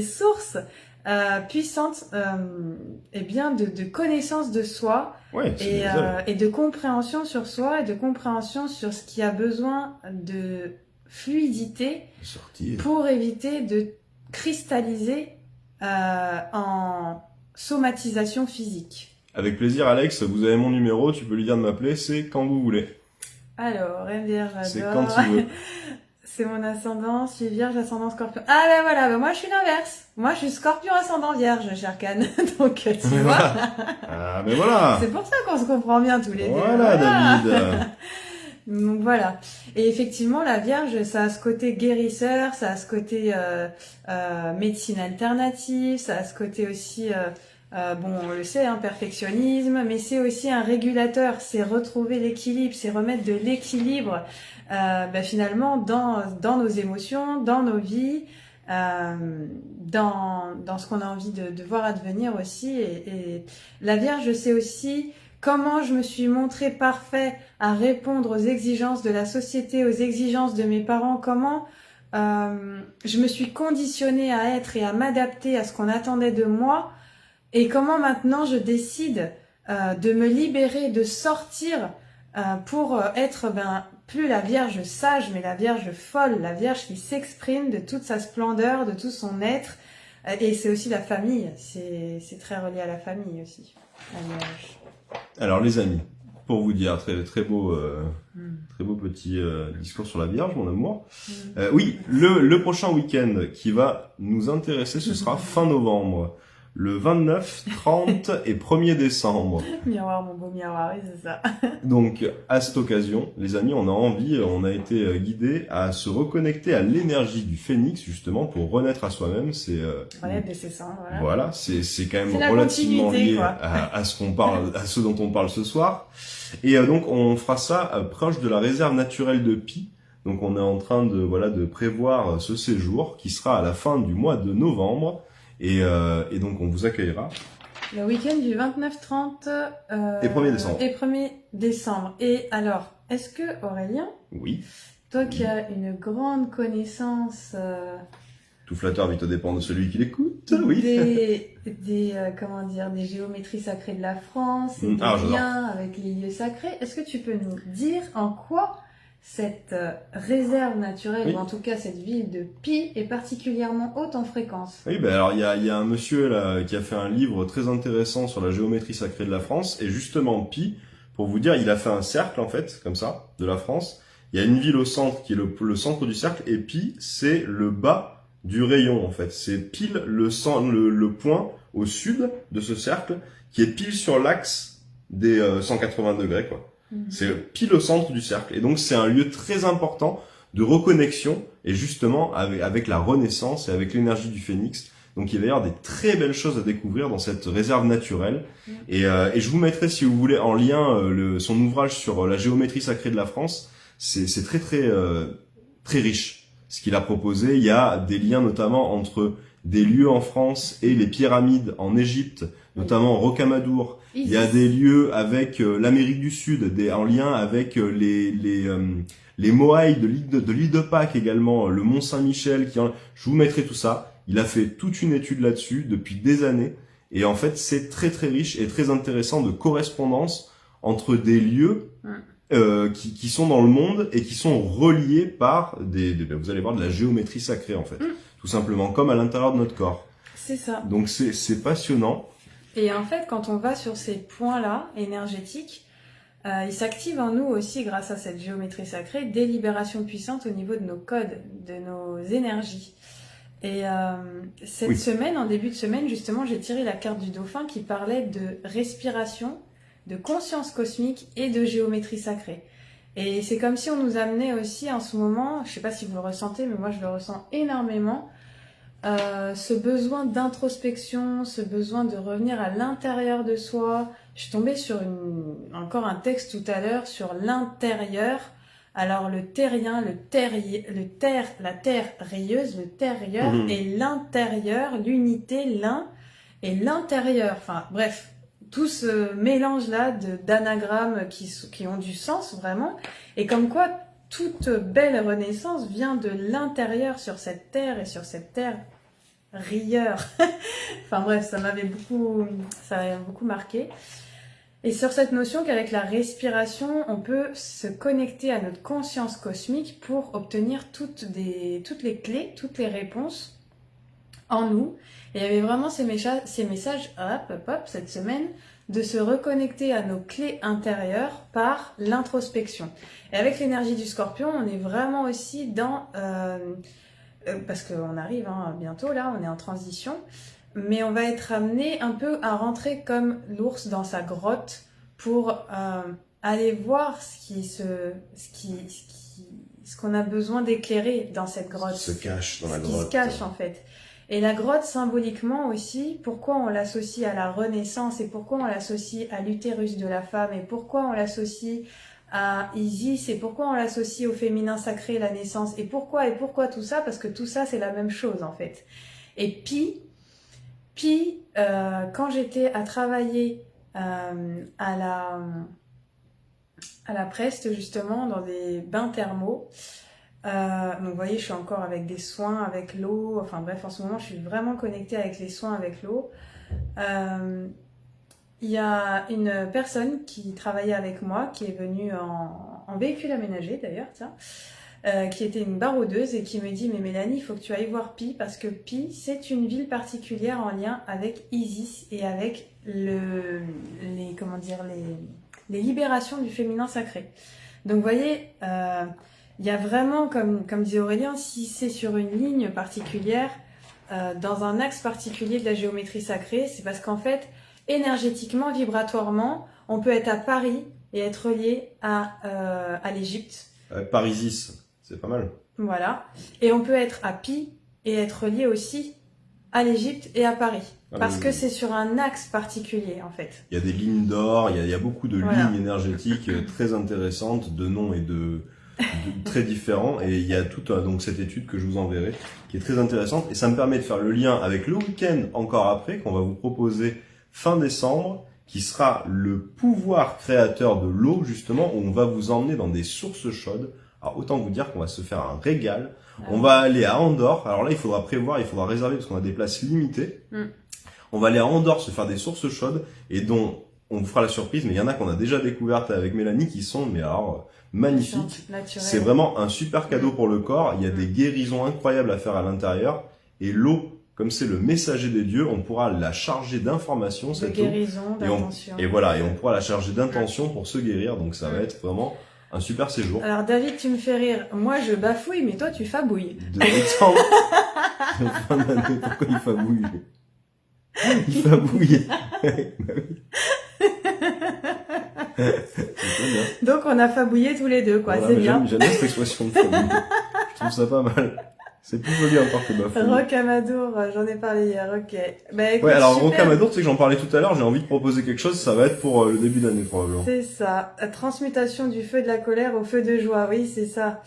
sources puissantes, et bien de connaissance de soi, et de compréhension sur soi et de compréhension sur ce qui a besoin de fluidité
Sortir.
pour éviter de cristalliser en somatisation physique.
Avec plaisir, Alex, vous avez mon numéro, tu peux lui dire de m'appeler, c'est quand vous voulez.
Alors, Vierge,
C'est
j'adore.
quand tu veux.
C'est mon ascendant, je suis Vierge, ascendant Scorpion. Ah ben voilà, ben moi je suis l'inverse. Moi je suis Scorpion, ascendant Vierge, cher Can. Donc tu vois.
Ah, mais voilà.
C'est pour ça qu'on se comprend bien tous les deux.
Voilà, David.
Donc voilà. Et effectivement, la Vierge, ça a ce côté guérisseur, ça a ce côté médecine alternative, ça a ce côté aussi, bon, on le sait, hein, perfectionnisme, mais c'est aussi un régulateur, c'est retrouver l'équilibre, c'est remettre de l'équilibre finalement dans nos émotions, dans nos vies, dans ce qu'on a envie de voir advenir aussi. Et la Vierge, c'est aussi comment je me suis montrée parfait à répondre aux exigences de la société, aux exigences de mes parents, comment je me suis conditionnée à être et à m'adapter à ce qu'on attendait de moi, et comment maintenant je décide de me libérer, de sortir pour être plus la Vierge sage, mais la Vierge folle, la Vierge qui s'exprime de toute sa splendeur, de tout son être. Et c'est aussi la famille, c'est très relié à la famille aussi, la Vierge.
Alors les amis, pour vous dire, très beau petit discours sur la Vierge, mon amour. Oui, le prochain week-end qui va nous intéresser, ce sera fin novembre. Le 29, 30 et 1er décembre.
Miroir, mon beau miroir, oui, c'est ça.
Donc, à cette occasion, les amis, on a été guidés à se reconnecter à l'énergie du phénix, justement, pour renaître à soi-même. C'est
c'est ça, voilà.
Voilà, c'est quand même
C'est
relativement lié
quoi.
à ce qu'on parle, à ce dont on parle ce soir. Et donc, on fera ça proche de la réserve naturelle de Pi. Donc, on est en train de prévoir ce séjour qui sera à la fin du mois de novembre. Et donc, on vous accueillera.
Le week-end du 29-30
et 1er décembre.
Et 1er décembre. Et alors, est-ce que, Aurélien,
Oui.
toi qui as une grande connaissance
Tout flatteur vite dépend de celui qui l'écoute, oui.
des géométries sacrées de la France, et des liens avec les lieux sacrés, est-ce que tu peux nous dire en quoi cette réserve naturelle, ou en tout cas cette ville de Pi, est particulièrement haute en fréquence?
Oui, alors il y a un monsieur là qui a fait un livre très intéressant sur la géométrie sacrée de la France, et justement Pi, pour vous dire, il a fait un cercle en fait, comme ça, de la France. Il y a une ville au centre qui est le centre du cercle, et Pi, c'est le bas du rayon en fait. C'est pile le point au sud de ce cercle, qui est pile sur l'axe des 180 degrés, quoi. C'est pile au centre du cercle. Et donc, c'est un lieu très important de reconnexion, et justement, avec la renaissance et avec l'énergie du phénix. Donc, il va y avoir des très belles choses à découvrir dans cette réserve naturelle. Et je vous mettrai, si vous voulez, en lien son ouvrage sur la géométrie sacrée de la France. C'est très riche, ce qu'il a proposé. Il y a des liens, notamment, entre des lieux en France et les pyramides en Égypte, notamment Rocamadour. Il y a des lieux avec l'Amérique du Sud, en lien avec les Moaïs de l'île de Pâques également, le Mont Saint-Michel. Je vous mettrai tout ça. Il a fait toute une étude là-dessus depuis des années. Et en fait, c'est très très riche et très intéressant de correspondance entre des lieux qui sont dans le monde et qui sont reliés par vous allez voir, de la géométrie sacrée en fait. Tout simplement, comme à l'intérieur de notre corps.
C'est ça.
Donc c'est passionnant.
Et en fait, quand on va sur ces points-là, énergétiques, il s'active en nous aussi, grâce à cette géométrie sacrée, des libérations puissantes au niveau de nos codes, de nos énergies. Et cette semaine, en début de semaine, justement, j'ai tiré la carte du dauphin qui parlait de respiration, de conscience cosmique et de géométrie sacrée. Et c'est comme si on nous amenait aussi en ce moment, je sais pas si vous le ressentez, mais moi je le ressens énormément, ce besoin d'introspection, ce besoin de revenir à l'intérieur de soi. Je suis tombée sur encore un texte tout à l'heure sur l'intérieur. Alors le terrien, la terre rayeuse, le terrieur, et l'intérieur, l'unité, l'un, et l'intérieur. Enfin bref, tout ce mélange-là d'anagrammes qui ont du sens vraiment. Et comme quoi, toute belle renaissance vient de l'intérieur sur cette terre et sur cette terre rieure. Enfin bref, ça m'avait beaucoup marqué. Et sur cette notion qu'avec la respiration, on peut se connecter à notre conscience cosmique pour obtenir toutes les clés, toutes les réponses en nous. Et il y avait vraiment ces messages cette semaine, de se reconnecter à nos clés intérieures par l'introspection. Et avec l'énergie du Scorpion, on est vraiment aussi dans... parce qu'on arrive bientôt, là, on est en transition, mais on va être amené un peu à rentrer comme l'ours dans sa grotte pour aller voir ce qu'on a besoin d'éclairer dans cette grotte.
Ce qui se cache dans la grotte.
Ce qui se cache, en fait. Et la grotte, symboliquement aussi, pourquoi on l'associe à la Renaissance et pourquoi on l'associe à l'utérus de la femme et pourquoi on l'associe à Isis et pourquoi on l'associe au féminin sacré, la naissance et pourquoi tout ça, parce que tout ça c'est la même chose en fait. Et Pi, quand j'étais à travailler à la Preste justement dans des bains thermaux, donc vous voyez je suis encore avec des soins avec l'eau, enfin bref en ce moment je suis vraiment connectée avec les soins avec l'eau. Il y a une personne qui travaillait avec moi, qui est venue en véhicule aménagé d'ailleurs, qui était une baroudeuse et qui me dit « Mais Mélanie, il faut que tu ailles voir Pi parce que Pi, c'est une ville particulière en lien avec Isis et avec les libérations du féminin sacré. » Donc vous voyez, il y a vraiment, comme disait Aurélien, si c'est sur une ligne particulière, dans un axe particulier de la géométrie sacrée, c'est parce qu'en fait, énergétiquement, vibratoirement, on peut être à Paris et être relié à l'Égypte.
Parisis, c'est pas mal.
Voilà. Et on peut être à Pi et être relié aussi à l'Égypte et à Paris. Parce que c'est sur un axe particulier, en fait.
Il y a des lignes d'or, il y a beaucoup de lignes énergétiques très intéressantes, de noms et de très différents. Et il y a toute donc cette étude que je vous enverrai, qui est très intéressante. Et ça me permet de faire le lien avec le week-end encore après, qu'on va vous proposer fin décembre, qui sera le pouvoir créateur de l'eau, justement, où on va vous emmener dans des sources chaudes. Alors, autant vous dire qu'on va se faire un régal. On va aller à Andorre. Alors là, il faudra prévoir, il faudra réserver parce qu'on a des places limitées. On va aller à Andorre se faire des sources chaudes et dont on vous fera la surprise, mais il y en a qu'on a déjà découvertes avec Mélanie qui sont, mais alors, magnifiques. C'est vraiment un super cadeau pour le corps. Il y a des guérisons incroyables à faire à l'intérieur. Et l'eau, comme c'est le messager des dieux, on pourra la charger d'informations, cette
guérison, d'intention.
Et voilà, et on pourra la charger d'intention pour se guérir. Donc ça va être vraiment un super séjour.
Alors David, tu me fais rire. Moi, je bafouille, mais toi, tu fabouilles.
De détente. Fin d'année, pourquoi il fabouille? Il fabouille.
Donc on a fabouillé tous les deux, quoi. Voilà, c'est bien.
J'aime bien cette expression de fabouille. Je trouve ça pas mal. C'est plus joli encore que bafouille.
Rocamadour, j'en ai parlé hier, ok. Bah, écoute,
ouais, alors Rocamadour, tu sais que j'en parlais tout à l'heure, j'ai envie de proposer quelque chose, ça va être pour le début d'année probablement.
C'est ça, la transmutation du feu de la colère au feu de joie, oui, c'est ça.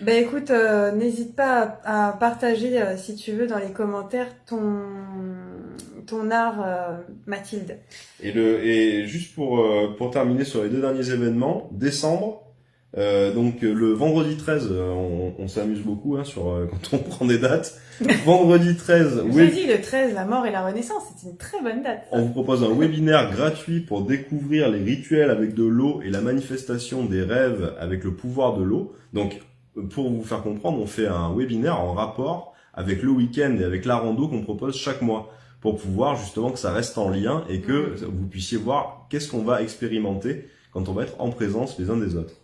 Bah écoute, n'hésite pas à partager, si tu veux, dans les commentaires ton art, Mathilde.
Et juste pour terminer sur les deux derniers événements, décembre, donc le vendredi 13, on s'amuse beaucoup quand on prend des dates. Vendredi 13,
j'ai dit le 13, la mort et la renaissance, c'est une très bonne date.
On vous propose un webinaire gratuit pour découvrir les rituels avec de l'eau et la manifestation des rêves avec le pouvoir de l'eau. Donc pour vous faire comprendre, on fait un webinaire en rapport avec le week-end et avec la rando qu'on propose chaque mois pour pouvoir justement que ça reste en lien et que vous puissiez voir qu'est-ce qu'on va expérimenter quand on va être en présence les uns des autres.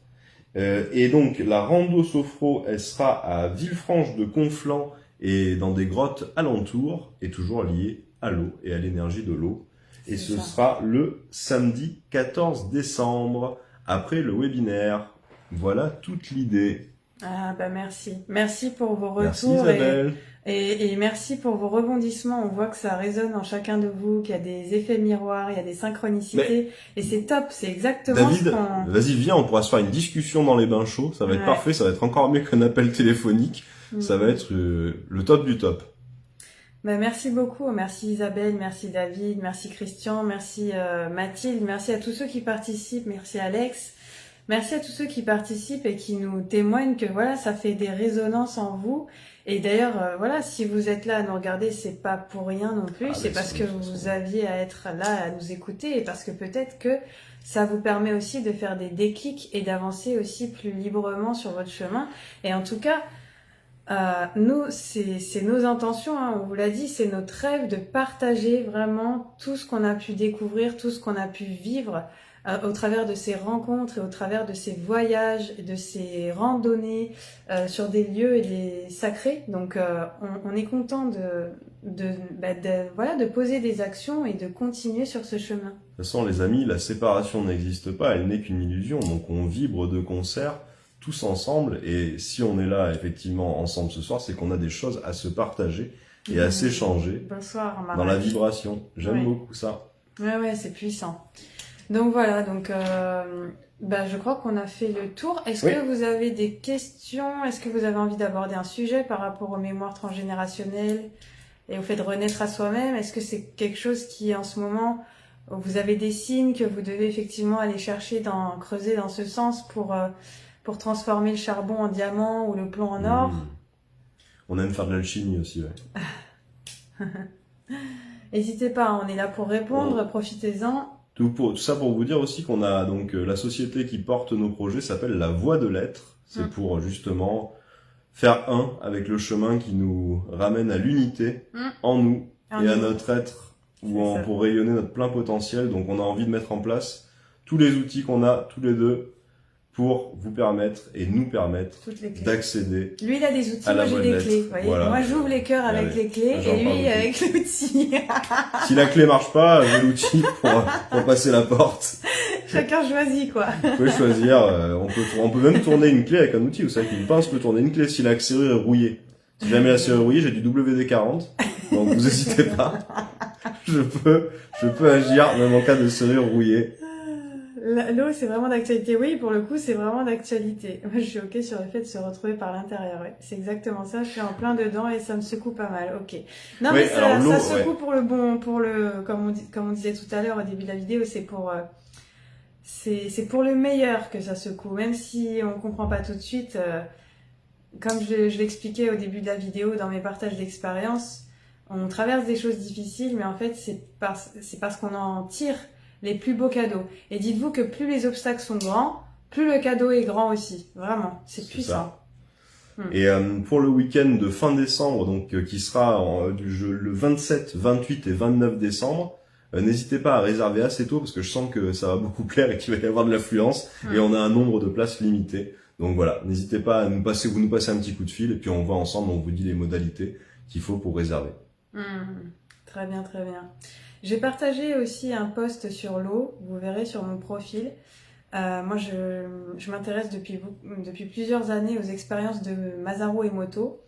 Et donc la rando sophro, elle sera à Villefranche de Conflans et dans des grottes alentours et toujours liée à l'eau et à l'énergie de l'eau. Et ce sera le samedi 14 décembre après le webinaire. Voilà toute l'idée.
Ah bah merci. Merci pour vos retours.
Merci Isabelle.
Et merci pour vos rebondissements. On voit que ça résonne en chacun de vous, qu'il y a des effets miroirs, il y a des synchronicités. Et c'est top, c'est exactement
David, vas-y, viens, on pourra se faire une discussion dans les bains chauds. Ça va être parfait, ça va être encore mieux qu'un appel téléphonique. Ça va être le top du top.
Bah, merci beaucoup. Merci Isabelle, merci David, merci Christian, merci Mathilde, merci à tous ceux qui participent, merci Alex. Merci à tous ceux qui participent et qui nous témoignent que voilà, ça fait des résonances en vous. Et d'ailleurs, voilà, si vous êtes là à nous regarder, c'est pas pour rien non plus. C'est parce que vous aviez à être là à nous écouter et parce que peut-être que ça vous permet aussi de faire des déclics et d'avancer aussi plus librement sur votre chemin. Et en tout cas, nous, c'est nos intentions, hein, on vous l'a dit, c'est notre rêve de partager vraiment tout ce qu'on a pu découvrir, tout ce qu'on a pu vivre au travers de ces rencontres et au travers de ces voyages, de ces randonnées sur des lieux et des sacrés. Donc, on est content voilà, de poser des actions et de continuer sur ce chemin.
De toute façon, les amis, la séparation n'existe pas, elle n'est qu'une illusion. Donc, on vibre de concert tous ensemble, et si on est là effectivement ensemble ce soir, c'est qu'on a des choses à se partager et à s'échanger.
Bonsoir,
dans la vibration. J'aime beaucoup ça.
Ouais, c'est puissant. Donc voilà, je crois qu'on a fait le tour. Est-ce que vous avez des questions? Est-ce que vous avez envie d'aborder un sujet par rapport aux mémoires transgénérationnelles et au fait de renaître à soi-même? Est-ce que c'est quelque chose qui, en ce moment, vous avez des signes que vous devez effectivement aller chercher, creuser dans ce sens pour transformer le charbon en diamant ou le plomb en or?
On aime faire de l'alchimie aussi, ouais.
N'hésitez pas, on est là pour répondre, profitez-en.
Tout ça pour vous dire aussi qu'on a donc la société qui porte nos projets s'appelle La Voie de l'Être. C'est pour justement faire un avec le chemin qui nous ramène à l'unité en nous et à notre être, pour rayonner notre plein potentiel. Donc on a envie de mettre en place tous les outils qu'on a tous les deux pour vous permettre et nous permettre d'accéder.
Lui, il a des outils, moi j'ai des clés. Vous voyez, voilà. Moi, j'ouvre les cœurs avec les clés et lui avec l'outil.
Si la clé marche pas, j'ai l'outil pour passer la porte.
Chacun choisit, quoi.
Vous pouvez choisir. On peut même tourner une clé avec un outil. Vous savez qu'une pince peut tourner une clé si la serrure est rouillée. Si jamais la serrure est rouillée, j'ai du WD-40. Donc vous n'hésitez pas. Je peux agir même en cas de serrure rouillée.
L'eau, c'est vraiment d'actualité. Oui, pour le coup, c'est vraiment d'actualité. Moi, je suis ok sur le fait de se retrouver par l'intérieur. Ouais. C'est exactement ça. Je suis en plein dedans et ça me secoue pas mal. Ok. Non, mais ça secoue pour le bon, comme on disait tout à l'heure au début de la vidéo, c'est pour le meilleur que ça secoue. Même si on comprend pas tout de suite, comme je l'expliquais au début de la vidéo dans mes partages d'expérience, on traverse des choses difficiles, mais en fait, c'est parce qu'on en tire les plus beaux cadeaux. Et dites-vous que plus les obstacles sont grands, plus le cadeau est grand aussi. Vraiment, c'est puissant.
Et pour le week-end de fin décembre, donc qui sera le 27, 28 et 29 décembre, n'hésitez pas à réserver assez tôt parce que je sens que ça va beaucoup plaire et qu'il va y avoir de l'affluence et on a un nombre de places limité. Donc voilà, n'hésitez pas à nous passer un petit coup de fil et puis on voit ensemble, on vous dit les modalités qu'il faut pour réserver.
Très bien, très bien. J'ai partagé aussi un post sur l'eau, vous verrez sur mon profil. Moi, je m'intéresse depuis plusieurs années aux expériences de Masaru Emoto.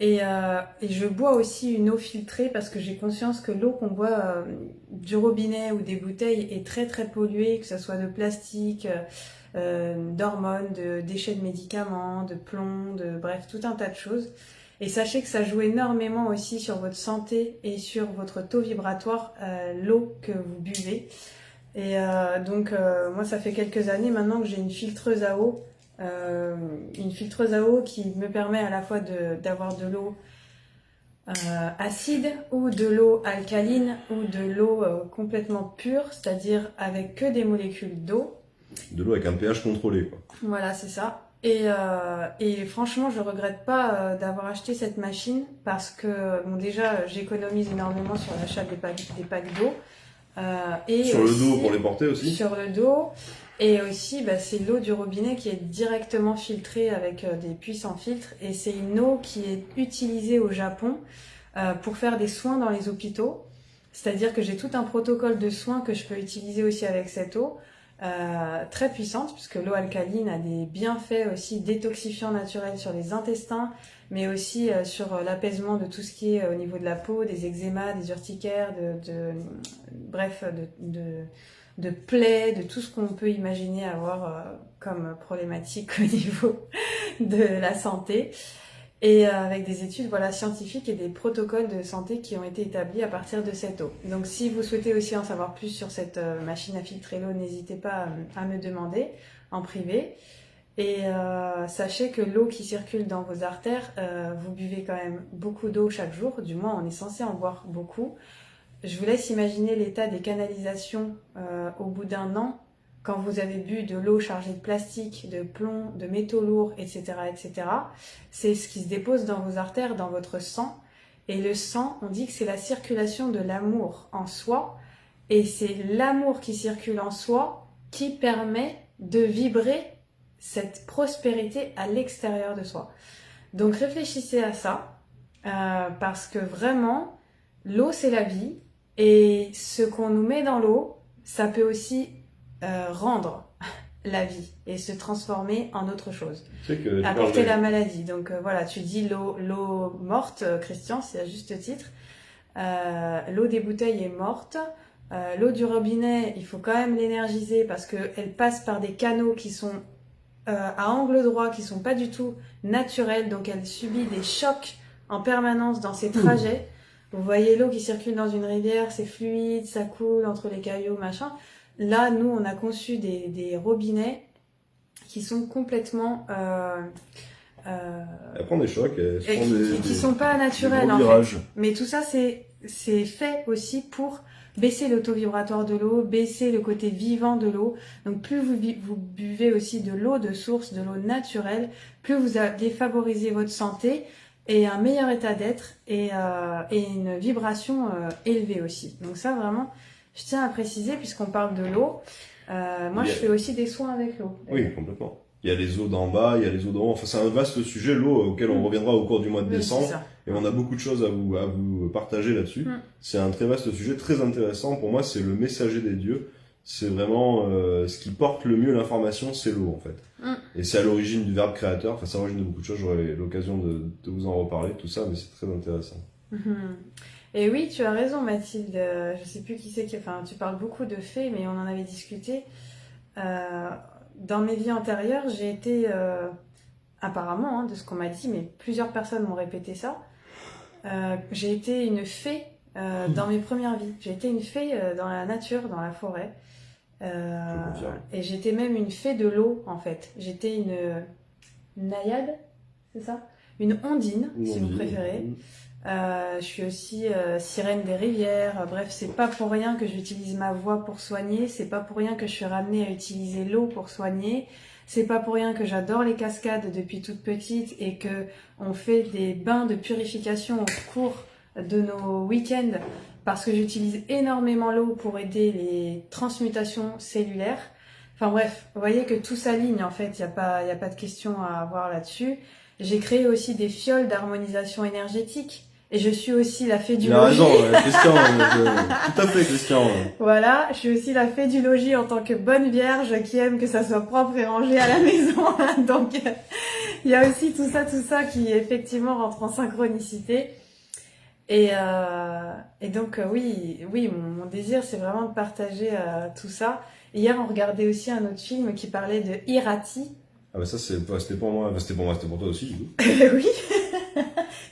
Et je bois aussi une eau filtrée parce que j'ai conscience que l'eau qu'on boit du robinet ou des bouteilles est très très polluée, que ce soit de plastique, d'hormones, de déchets de médicaments, de plomb, bref, tout un tas de choses. Et sachez que ça joue énormément aussi sur votre santé et sur votre taux vibratoire, l'eau que vous buvez. Et donc, moi, ça fait quelques années maintenant que j'ai une filtreuse à eau. Une filtreuse à eau qui me permet à la fois d'avoir de l'eau acide ou de l'eau alcaline ou de l'eau complètement pure, c'est-à-dire avec que des molécules d'eau.
De l'eau avec un pH contrôlé, quoi.
Voilà, c'est ça. Et franchement, je regrette pas d'avoir acheté cette machine parce que, bon, déjà, j'économise énormément sur l'achat des packs d'eau.
Sur le dos pour les porter aussi.
Sur le dos. Et aussi, c'est l'eau du robinet qui est directement filtrée avec des puissants filtres. Et c'est une eau qui est utilisée au Japon pour faire des soins dans les hôpitaux. C'est-à-dire que j'ai tout un protocole de soins que je peux utiliser aussi avec cette eau. Très puissante, puisque l'eau alcaline a des bienfaits aussi détoxifiants naturels sur les intestins, mais aussi sur l'apaisement de tout ce qui est au niveau de la peau, des eczémas, des urticaires, bref, de plaies, de tout ce qu'on peut imaginer avoir comme problématique au niveau de la santé. Et avec des études scientifiques et des protocoles de santé qui ont été établis à partir de cette eau. Donc si vous souhaitez aussi en savoir plus sur cette machine à filtrer l'eau, n'hésitez pas à me demander. en privé. Et sachez que l'eau qui circule dans vos artères, vous buvez quand même beaucoup d'eau chaque jour, du moins on est censé en boire beaucoup. Je vous laisse imaginer l'état des canalisations au bout d'un an, quand vous avez bu de l'eau chargée de plastique, de plomb, de métaux lourds, etc., etc. C'est ce qui se dépose dans vos artères, dans votre sang. Et le sang, on dit que c'est la circulation de l'amour en soi. Et c'est l'amour qui circule en soi qui permet de vibrer cette prospérité à l'extérieur de soi. Donc réfléchissez à ça, parce que vraiment, l'eau c'est la vie. Et ce qu'on nous met dans l'eau, ça peut aussi rendre la vie et se transformer en autre chose.
Tu sais que
apporter la maladie. Donc voilà, tu dis l'eau morte, Christian, c'est à juste titre. L'eau des bouteilles est morte. L'eau du robinet, il faut quand même l'énergiser parce qu'elle passe par des canaux qui sont à angle droit, qui sont pas du tout naturels. Donc elle subit des chocs en permanence dans ses trajets. Vous voyez l'eau qui circule dans une rivière, c'est fluide, ça coule entre les cailloux, machin. Là, nous, on a conçu des robinets qui sont complètement...
Elle prend des chocs,
qui sont pas naturels en fait. Mais tout ça, c'est fait aussi pour baisser le taux vibratoire de l'eau, baisser le côté vivant de l'eau. Donc plus vous buvez aussi de l'eau de source, de l'eau naturelle, plus vous allez favoriser votre santé et un meilleur état d'être et une vibration élevée aussi. Donc ça, vraiment... Je tiens à préciser, puisqu'on parle de l'eau, moi je fais aussi des soins avec l'eau.
Oui, complètement. Il y a les eaux d'en bas, il y a les eaux d'en haut. Enfin, c'est un vaste sujet, l'eau, auquel on reviendra au cours du mois de décembre. Et on a beaucoup de choses à vous partager là-dessus. C'est un très vaste sujet, très intéressant. Pour moi, c'est le messager des dieux. C'est vraiment ce qui porte le mieux l'information, c'est l'eau en fait. Et c'est à l'origine du verbe créateur. Enfin, c'est à l'origine de beaucoup de choses. J'aurai l'occasion de vous en reparler, tout ça, mais c'est très intéressant.
Et oui, tu as raison Mathilde, je sais plus qui c'est enfin tu parles beaucoup de fées, mais on en avait discuté. Dans mes vies antérieures, j'ai été, apparemment, hein, de ce qu'on m'a dit, mais plusieurs personnes m'ont répété ça, j'ai été une fée dans mes premières vies. J'ai été une fée dans la nature, dans la forêt. Et j'étais même une fée de l'eau en fait. J'étais une naïade, c'est ça ? Une ondine, si vous préférez. Je suis aussi sirène des rivières. Bref, c'est pas pour rien que j'utilise ma voix pour soigner. C'est pas pour rien que je suis ramenée à utiliser l'eau pour soigner. C'est pas pour rien que j'adore les cascades depuis toute petite et que on fait des bains de purification au cours de nos week-ends parce que j'utilise énormément l'eau pour aider les transmutations cellulaires. Enfin bref, vous voyez que tout s'aligne en fait. Il y a pas de question à avoir là-dessus. J'ai créé aussi des fioles d'harmonisation énergétique. Et je suis aussi la fée du logis.
Il a raison, Christian. Tout à fait, Christian.
Voilà, je suis aussi la fée du logis en tant que bonne vierge qui aime que ça soit propre et rangé à la maison. Donc, il y a aussi tout ça qui effectivement rentre en synchronicité. Et donc, oui, mon désir, c'est vraiment de partager tout ça. Hier, on regardait aussi un autre film qui parlait de Irati.
Ah bah ça, c'était pour moi, c'était pour toi aussi, du coup.
Oui.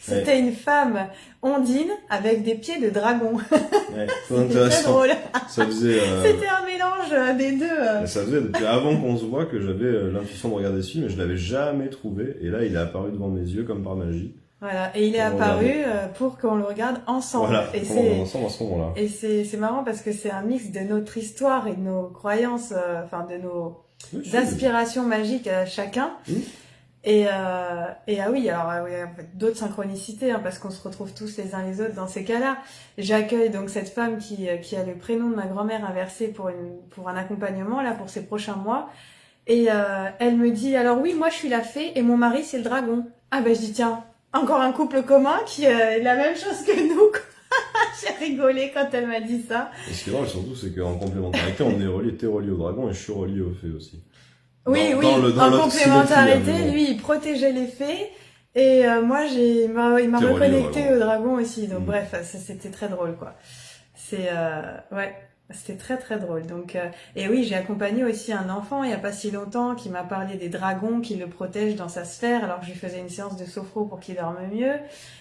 C'était une femme ondine avec des pieds de dragon.
Ouais,
c'était très drôle.
Ça faisait,
C'était un mélange des deux.
Ça faisait depuis avant qu'on se voit que j'avais l'intuition de regarder ce film, mais je l'avais jamais trouvé. Et là, il est apparu devant mes yeux comme par magie.
Voilà, et il est apparu pour qu'on le regarde ensemble.
Voilà,
et
ensemble à ce moment-là.
Et c'est marrant parce que c'est un mix de notre histoire et de nos croyances, enfin de nos aspirations magiques à chacun. Et ah oui, alors d'autres synchronicités, hein, parce qu'on se retrouve tous les uns les autres dans ces cas-là. J'accueille donc cette femme qui a le prénom de ma grand-mère inversé pour un accompagnement là pour ces prochains mois. Et elle me dit alors oui, moi je suis la fée et mon mari c'est le dragon. Ah ben je dis tiens, encore un couple commun qui est la même chose que nous. J'ai rigolé quand elle m'a dit ça.
Et ce qui est drôle surtout, c'est qu'en complémentarité, on est relié, t'es relié au dragon et je suis relié aux fées aussi.
Oui, en complémentarité, lui, il protégeait les fées, et moi, il m'a reconnecté au dragon aussi. Donc bref, ça, c'était très drôle, quoi. C'était très très drôle. Donc, et oui, j'ai accompagné aussi un enfant il n'y a pas si longtemps qui m'a parlé des dragons qui le protègent dans sa sphère, alors que je lui faisais une séance de sophro pour qu'il dorme mieux.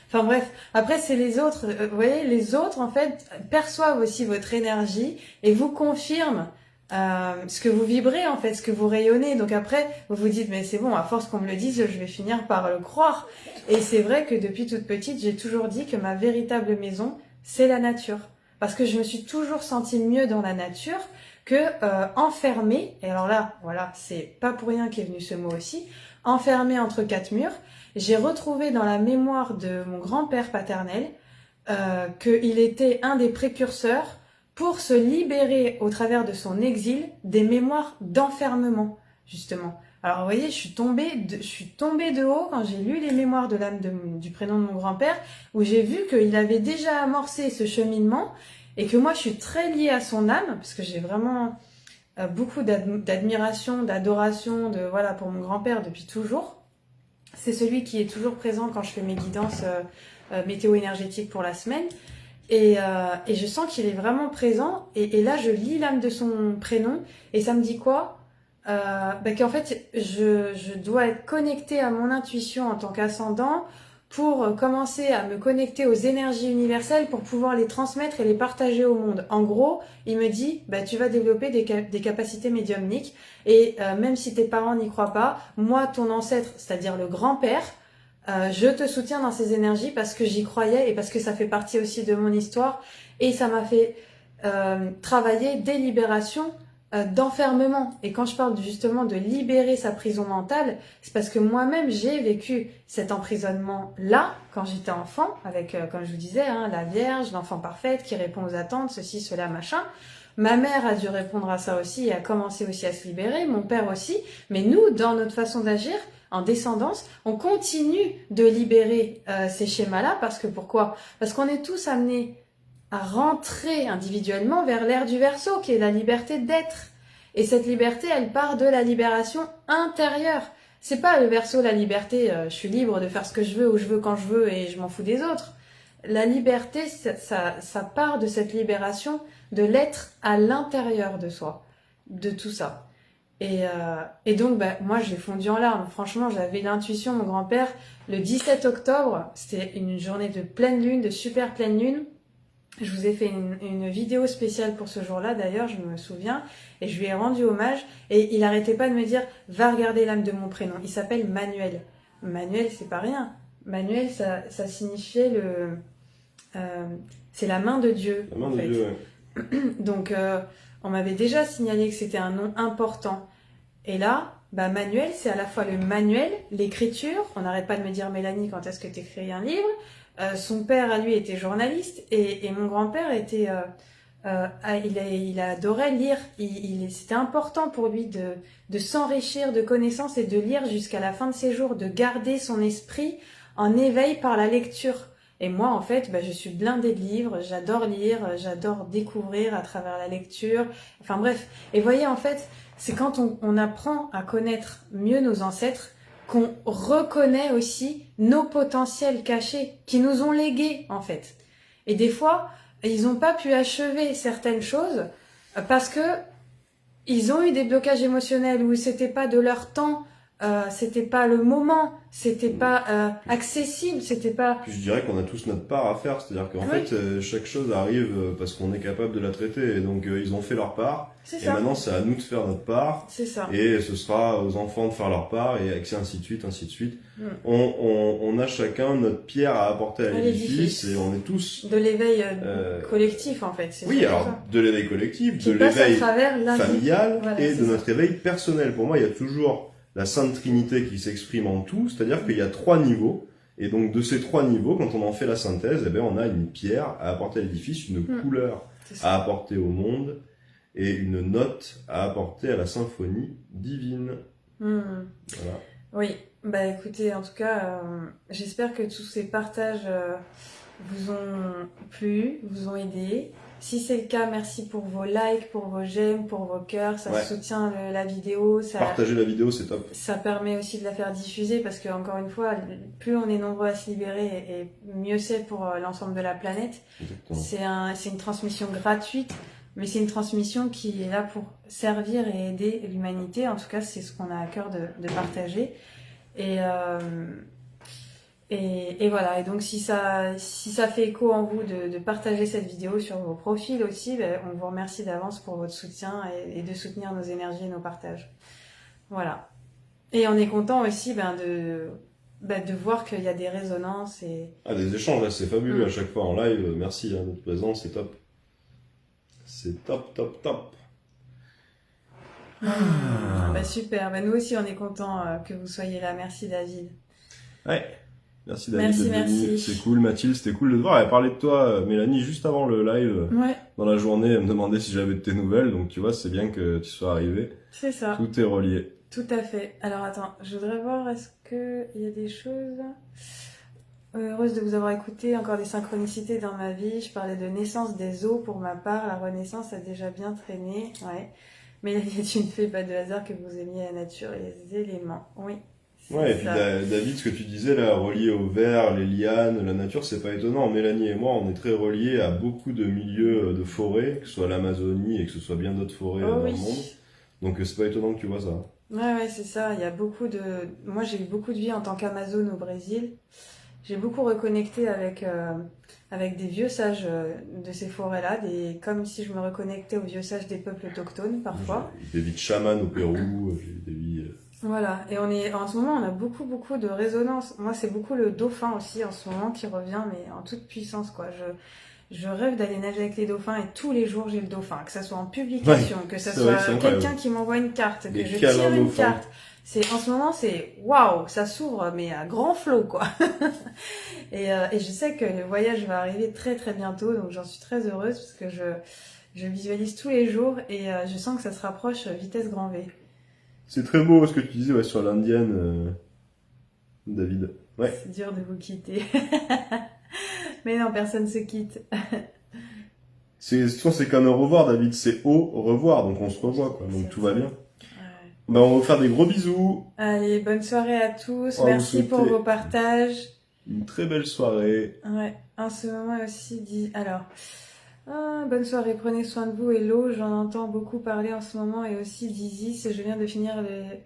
Enfin bref, après c'est les autres. Vous voyez, les autres en fait perçoivent aussi votre énergie et vous confirment ce que vous vibrez en fait, ce que vous rayonnez. Donc après, vous vous dites mais c'est bon, à force qu'on me le dise, je vais finir par le croire. Et c'est vrai que depuis toute petite, j'ai toujours dit que ma véritable maison, c'est la nature. Parce que je me suis toujours sentie mieux dans la nature que enfermée. Et alors là, voilà, c'est pas pour rien qu'est venu ce mot aussi. Enfermée entre quatre murs. J'ai retrouvé dans la mémoire de mon grand-père paternel qu'il était un des précurseurs pour se libérer au travers de son exil des mémoires d'enfermement, justement. Alors vous voyez, je suis tombée de haut quand j'ai lu les mémoires de l'âme du prénom de mon grand-père, où j'ai vu qu'il avait déjà amorcé ce cheminement, et que moi je suis très liée à son âme, parce que j'ai vraiment beaucoup d'admiration, d'adoration voilà, pour mon grand-père depuis toujours. C'est celui qui est toujours présent quand je fais mes guidances météo-énergétiques pour la semaine. Et je sens qu'il est vraiment présent. Et là, je lis l'âme de son prénom. Et ça me dit quoi? Qu'en fait, je dois être connectée à mon intuition en tant qu'ascendant pour commencer à me connecter aux énergies universelles pour pouvoir les transmettre et les partager au monde. En gros, il me dit, tu vas développer des capacités médiumniques. Et même si tes parents n'y croient pas, moi, ton ancêtre, c'est-à-dire le grand-père, je te soutiens dans ces énergies parce que j'y croyais et parce que ça fait partie aussi de mon histoire et ça m'a fait travailler des libérations d'enfermement. Et quand je parle justement de libérer sa prison mentale, c'est parce que moi-même j'ai vécu cet emprisonnement-là quand j'étais enfant avec, comme je vous disais, la Vierge, l'enfant parfaite qui répond aux attentes, ceci, cela, machin. Ma mère a dû répondre à ça aussi et a commencé aussi à se libérer, mon père aussi. Mais nous, dans notre façon d'agir, en descendance, on continue de libérer ces schémas-là parce que pourquoi? Parce qu'on est tous amenés à rentrer individuellement vers l'ère du Verseau, qui est la liberté d'être. Et cette liberté, elle part de la libération intérieure. C'est pas le Verseau, la liberté, je suis libre de faire ce que je veux, où je veux, quand je veux, et je m'en fous des autres. La liberté, ça part de cette libération de l'être à l'intérieur de soi, de tout ça. Et donc, moi, je l'ai fondu en larmes. Franchement, j'avais l'intuition, mon grand-père, le 17 octobre, c'était une journée de pleine lune, de super pleine lune. Je vous ai fait une vidéo spéciale pour ce jour-là, d'ailleurs, je me souviens, et je lui ai rendu hommage, et il arrêtait pas de me dire, va regarder l'âme de mon prénom. Il s'appelle Manuel. Manuel, c'est pas rien. Manuel, ça signifiait c'est la main de Dieu.
La main de Dieu, ouais.
Donc, on m'avait déjà signalé que c'était un nom important. Et là, Manuel, c'est à la fois le manuel, l'écriture. On n'arrête pas de me dire, Mélanie, quand est-ce que tu écris un livre? Son père, à lui, était journaliste. Et mon grand-père était... il adorait lire. C'était important pour lui de s'enrichir de connaissances et de lire jusqu'à la fin de ses jours, de garder son esprit en éveil par la lecture. Et moi, en fait, je suis blindée de livres, j'adore lire, j'adore découvrir à travers la lecture. Enfin bref. Et voyez, en fait, c'est quand on apprend à connaître mieux nos ancêtres qu'on reconnaît aussi nos potentiels cachés qui nous ont légués, en fait. Et des fois, ils n'ont pas pu achever certaines choses parce que ils ont eu des blocages émotionnels où c'était pas de leur temps, c'était pas le moment, c'était pas accessible, c'était pas...
Puis je dirais qu'on a tous notre part à faire, c'est-à-dire qu'en fait, chaque chose arrive parce qu'on est capable de la traiter, et donc ils ont fait leur part, et maintenant c'est à nous de faire notre part,
c'est ça.
Et ce sera aux enfants de faire leur part, et ainsi de suite, ainsi de suite. On a chacun notre pierre à apporter à l'édifice, et on est tous...
De l'éveil collectif, en fait.
Oui, alors,
ça.
De l'éveil collectif,
qui
de l'éveil
familial,
voilà, et de notre éveil personnel. Pour moi, il y a toujours la Sainte Trinité qui s'exprime en tout, c'est-à-dire qu'il y a 3 niveaux, et donc de ces 3 niveaux, quand on en fait la synthèse, on a une pierre à apporter à l'édifice, une couleur à apporter au monde, et une note à apporter à la symphonie divine. Voilà.
Oui, écoutez, en tout cas, j'espère que tous ces partages vous ont plu, vous ont aidé. Si c'est le cas, merci pour vos likes, pour vos j'aime, pour vos cœurs, ça soutient la vidéo.
Partagez la vidéo, c'est top.
Ça permet aussi de la faire diffuser parce que, encore une fois, plus on est nombreux à se libérer et mieux c'est pour l'ensemble de la planète. C'est une transmission gratuite, mais c'est une transmission qui est là pour servir et aider l'humanité. En tout cas, c'est ce qu'on a à cœur de partager. Et voilà, et donc si ça fait écho en vous de partager cette vidéo sur vos profils aussi, ben, on vous remercie d'avance pour votre soutien et de soutenir nos énergies et nos partages. Voilà. Et on est content aussi de voir qu'il y a des résonances et...
Ah, des échanges, là, c'est fabuleux à chaque fois en live. Merci, hein, notre présence, c'est top. C'est top, top, top.
Bah super, bah nous aussi on est content que vous soyez là. Merci David.
Ouais. Merci David d'être venu.
Merci.
C'est cool, Mathilde, c'était cool de te voir. Elle a parlé de toi, Mélanie, juste avant le live.
Ouais,
Dans la journée, elle me demandait si j'avais de tes nouvelles. Donc tu vois, c'est bien que tu sois arrivé.
c'est ça.
Tout est relié.
Tout à fait. Alors attends, je voudrais voir, est-ce qu'il y a des choses... Heureuse de vous avoir écouté, encore des synchronicités dans ma vie. Je parlais de naissance des eaux pour ma part. La renaissance a déjà bien traîné. Ouais. Mais tu ne fais pas de hasard que vous aimiez la nature et les éléments. Oui.
Ouais, et puis David, ce que tu disais là, relié au verre, les lianes, la nature, c'est pas étonnant. Mélanie et moi, on est très reliés à beaucoup de milieux de forêts, que ce soit l'Amazonie et que ce soit bien d'autres forêts dans le monde. Donc c'est pas étonnant que tu vois ça.
Ouais, c'est ça. Il y a beaucoup de... Moi, j'ai eu beaucoup de vie en tant qu'Amazone au Brésil. J'ai beaucoup reconnecté avec des vieux sages de ces forêts-là, comme si je me reconnectais aux vieux sages des peuples autochtones parfois.
J'ai des vies de chaman au Pérou, j'ai eu des vies...
Voilà, et en ce moment, on a beaucoup de résonance. Moi, c'est beaucoup le dauphin aussi en ce moment qui revient, mais en toute puissance, quoi. Je rêve d'aller nager avec les dauphins et tous les jours j'ai le dauphin, que ça soit en publication, que ça soit quelqu'un qui m'envoie une carte, que je tire une carte. En ce moment, c'est waouh, ça s'ouvre, mais à grand flot, quoi. et je sais que le voyage va arriver très très bientôt, donc j'en suis très heureuse parce que je visualise tous les jours et je sens que ça se rapproche vitesse grand V.
C'est très beau ce que tu disais sur l'indienne, David. Ouais.
C'est dur de vous quitter. Mais non, personne se quitte.
C'est comme au revoir, David. C'est au revoir, donc on se revoit, quoi. Donc tout va bien.
Ouais.
Bah, on va vous faire des gros bisous.
Allez, bonne soirée à tous. Merci pour vos partages.
Une très belle soirée.
Ouais, en ce moment aussi dit... Alors, bonne soirée, prenez soin de vous. Hello, j'en entends beaucoup parler en ce moment. Et aussi d'Isis, je viens de finir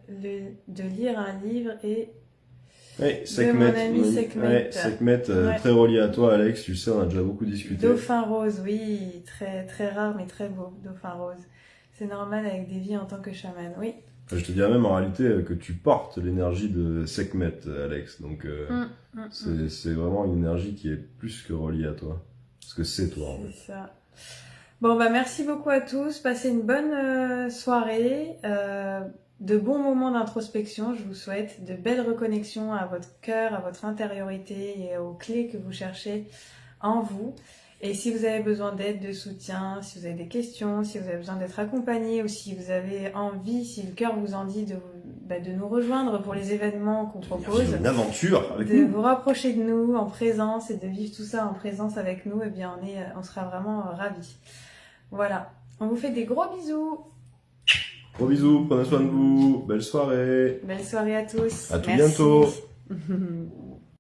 de lire un livre et...
Ouais,
Sekhmet. Mon ami Sekhmet.
Ouais, Sekhmet, très relié à toi, Alex. Tu sais, on a déjà beaucoup discuté.
Dauphin rose, oui. Très, très rare, mais très beau. Dauphin rose. C'est normal avec des vies en tant que chaman, oui.
Je te dirais même en réalité que tu portes l'énergie de Sekhmet, Alex. Donc, c'est vraiment une énergie qui est plus que reliée à toi. Parce que c'est toi, en fait.
C'est ça. Bon, bah, merci beaucoup à tous. Passez une bonne soirée. De bons moments d'introspection, je vous souhaite de belles reconnexions à votre cœur, à votre intériorité et aux clés que vous cherchez en vous. Et si vous avez besoin d'aide, de soutien, si vous avez des questions, si vous avez besoin d'être accompagné ou si vous avez envie, si le cœur vous en dit de nous rejoindre pour les événements qu'on propose,
une aventure avec
de
nous.
vous rapprocher de nous en présence et de vivre tout ça en présence avec nous, eh bien on sera vraiment ravis. Voilà, on vous fait des gros bisous.
Gros bisous, prenez soin de vous, belle soirée.
Belle soirée à tous.
À tout
Merci.
bientôt.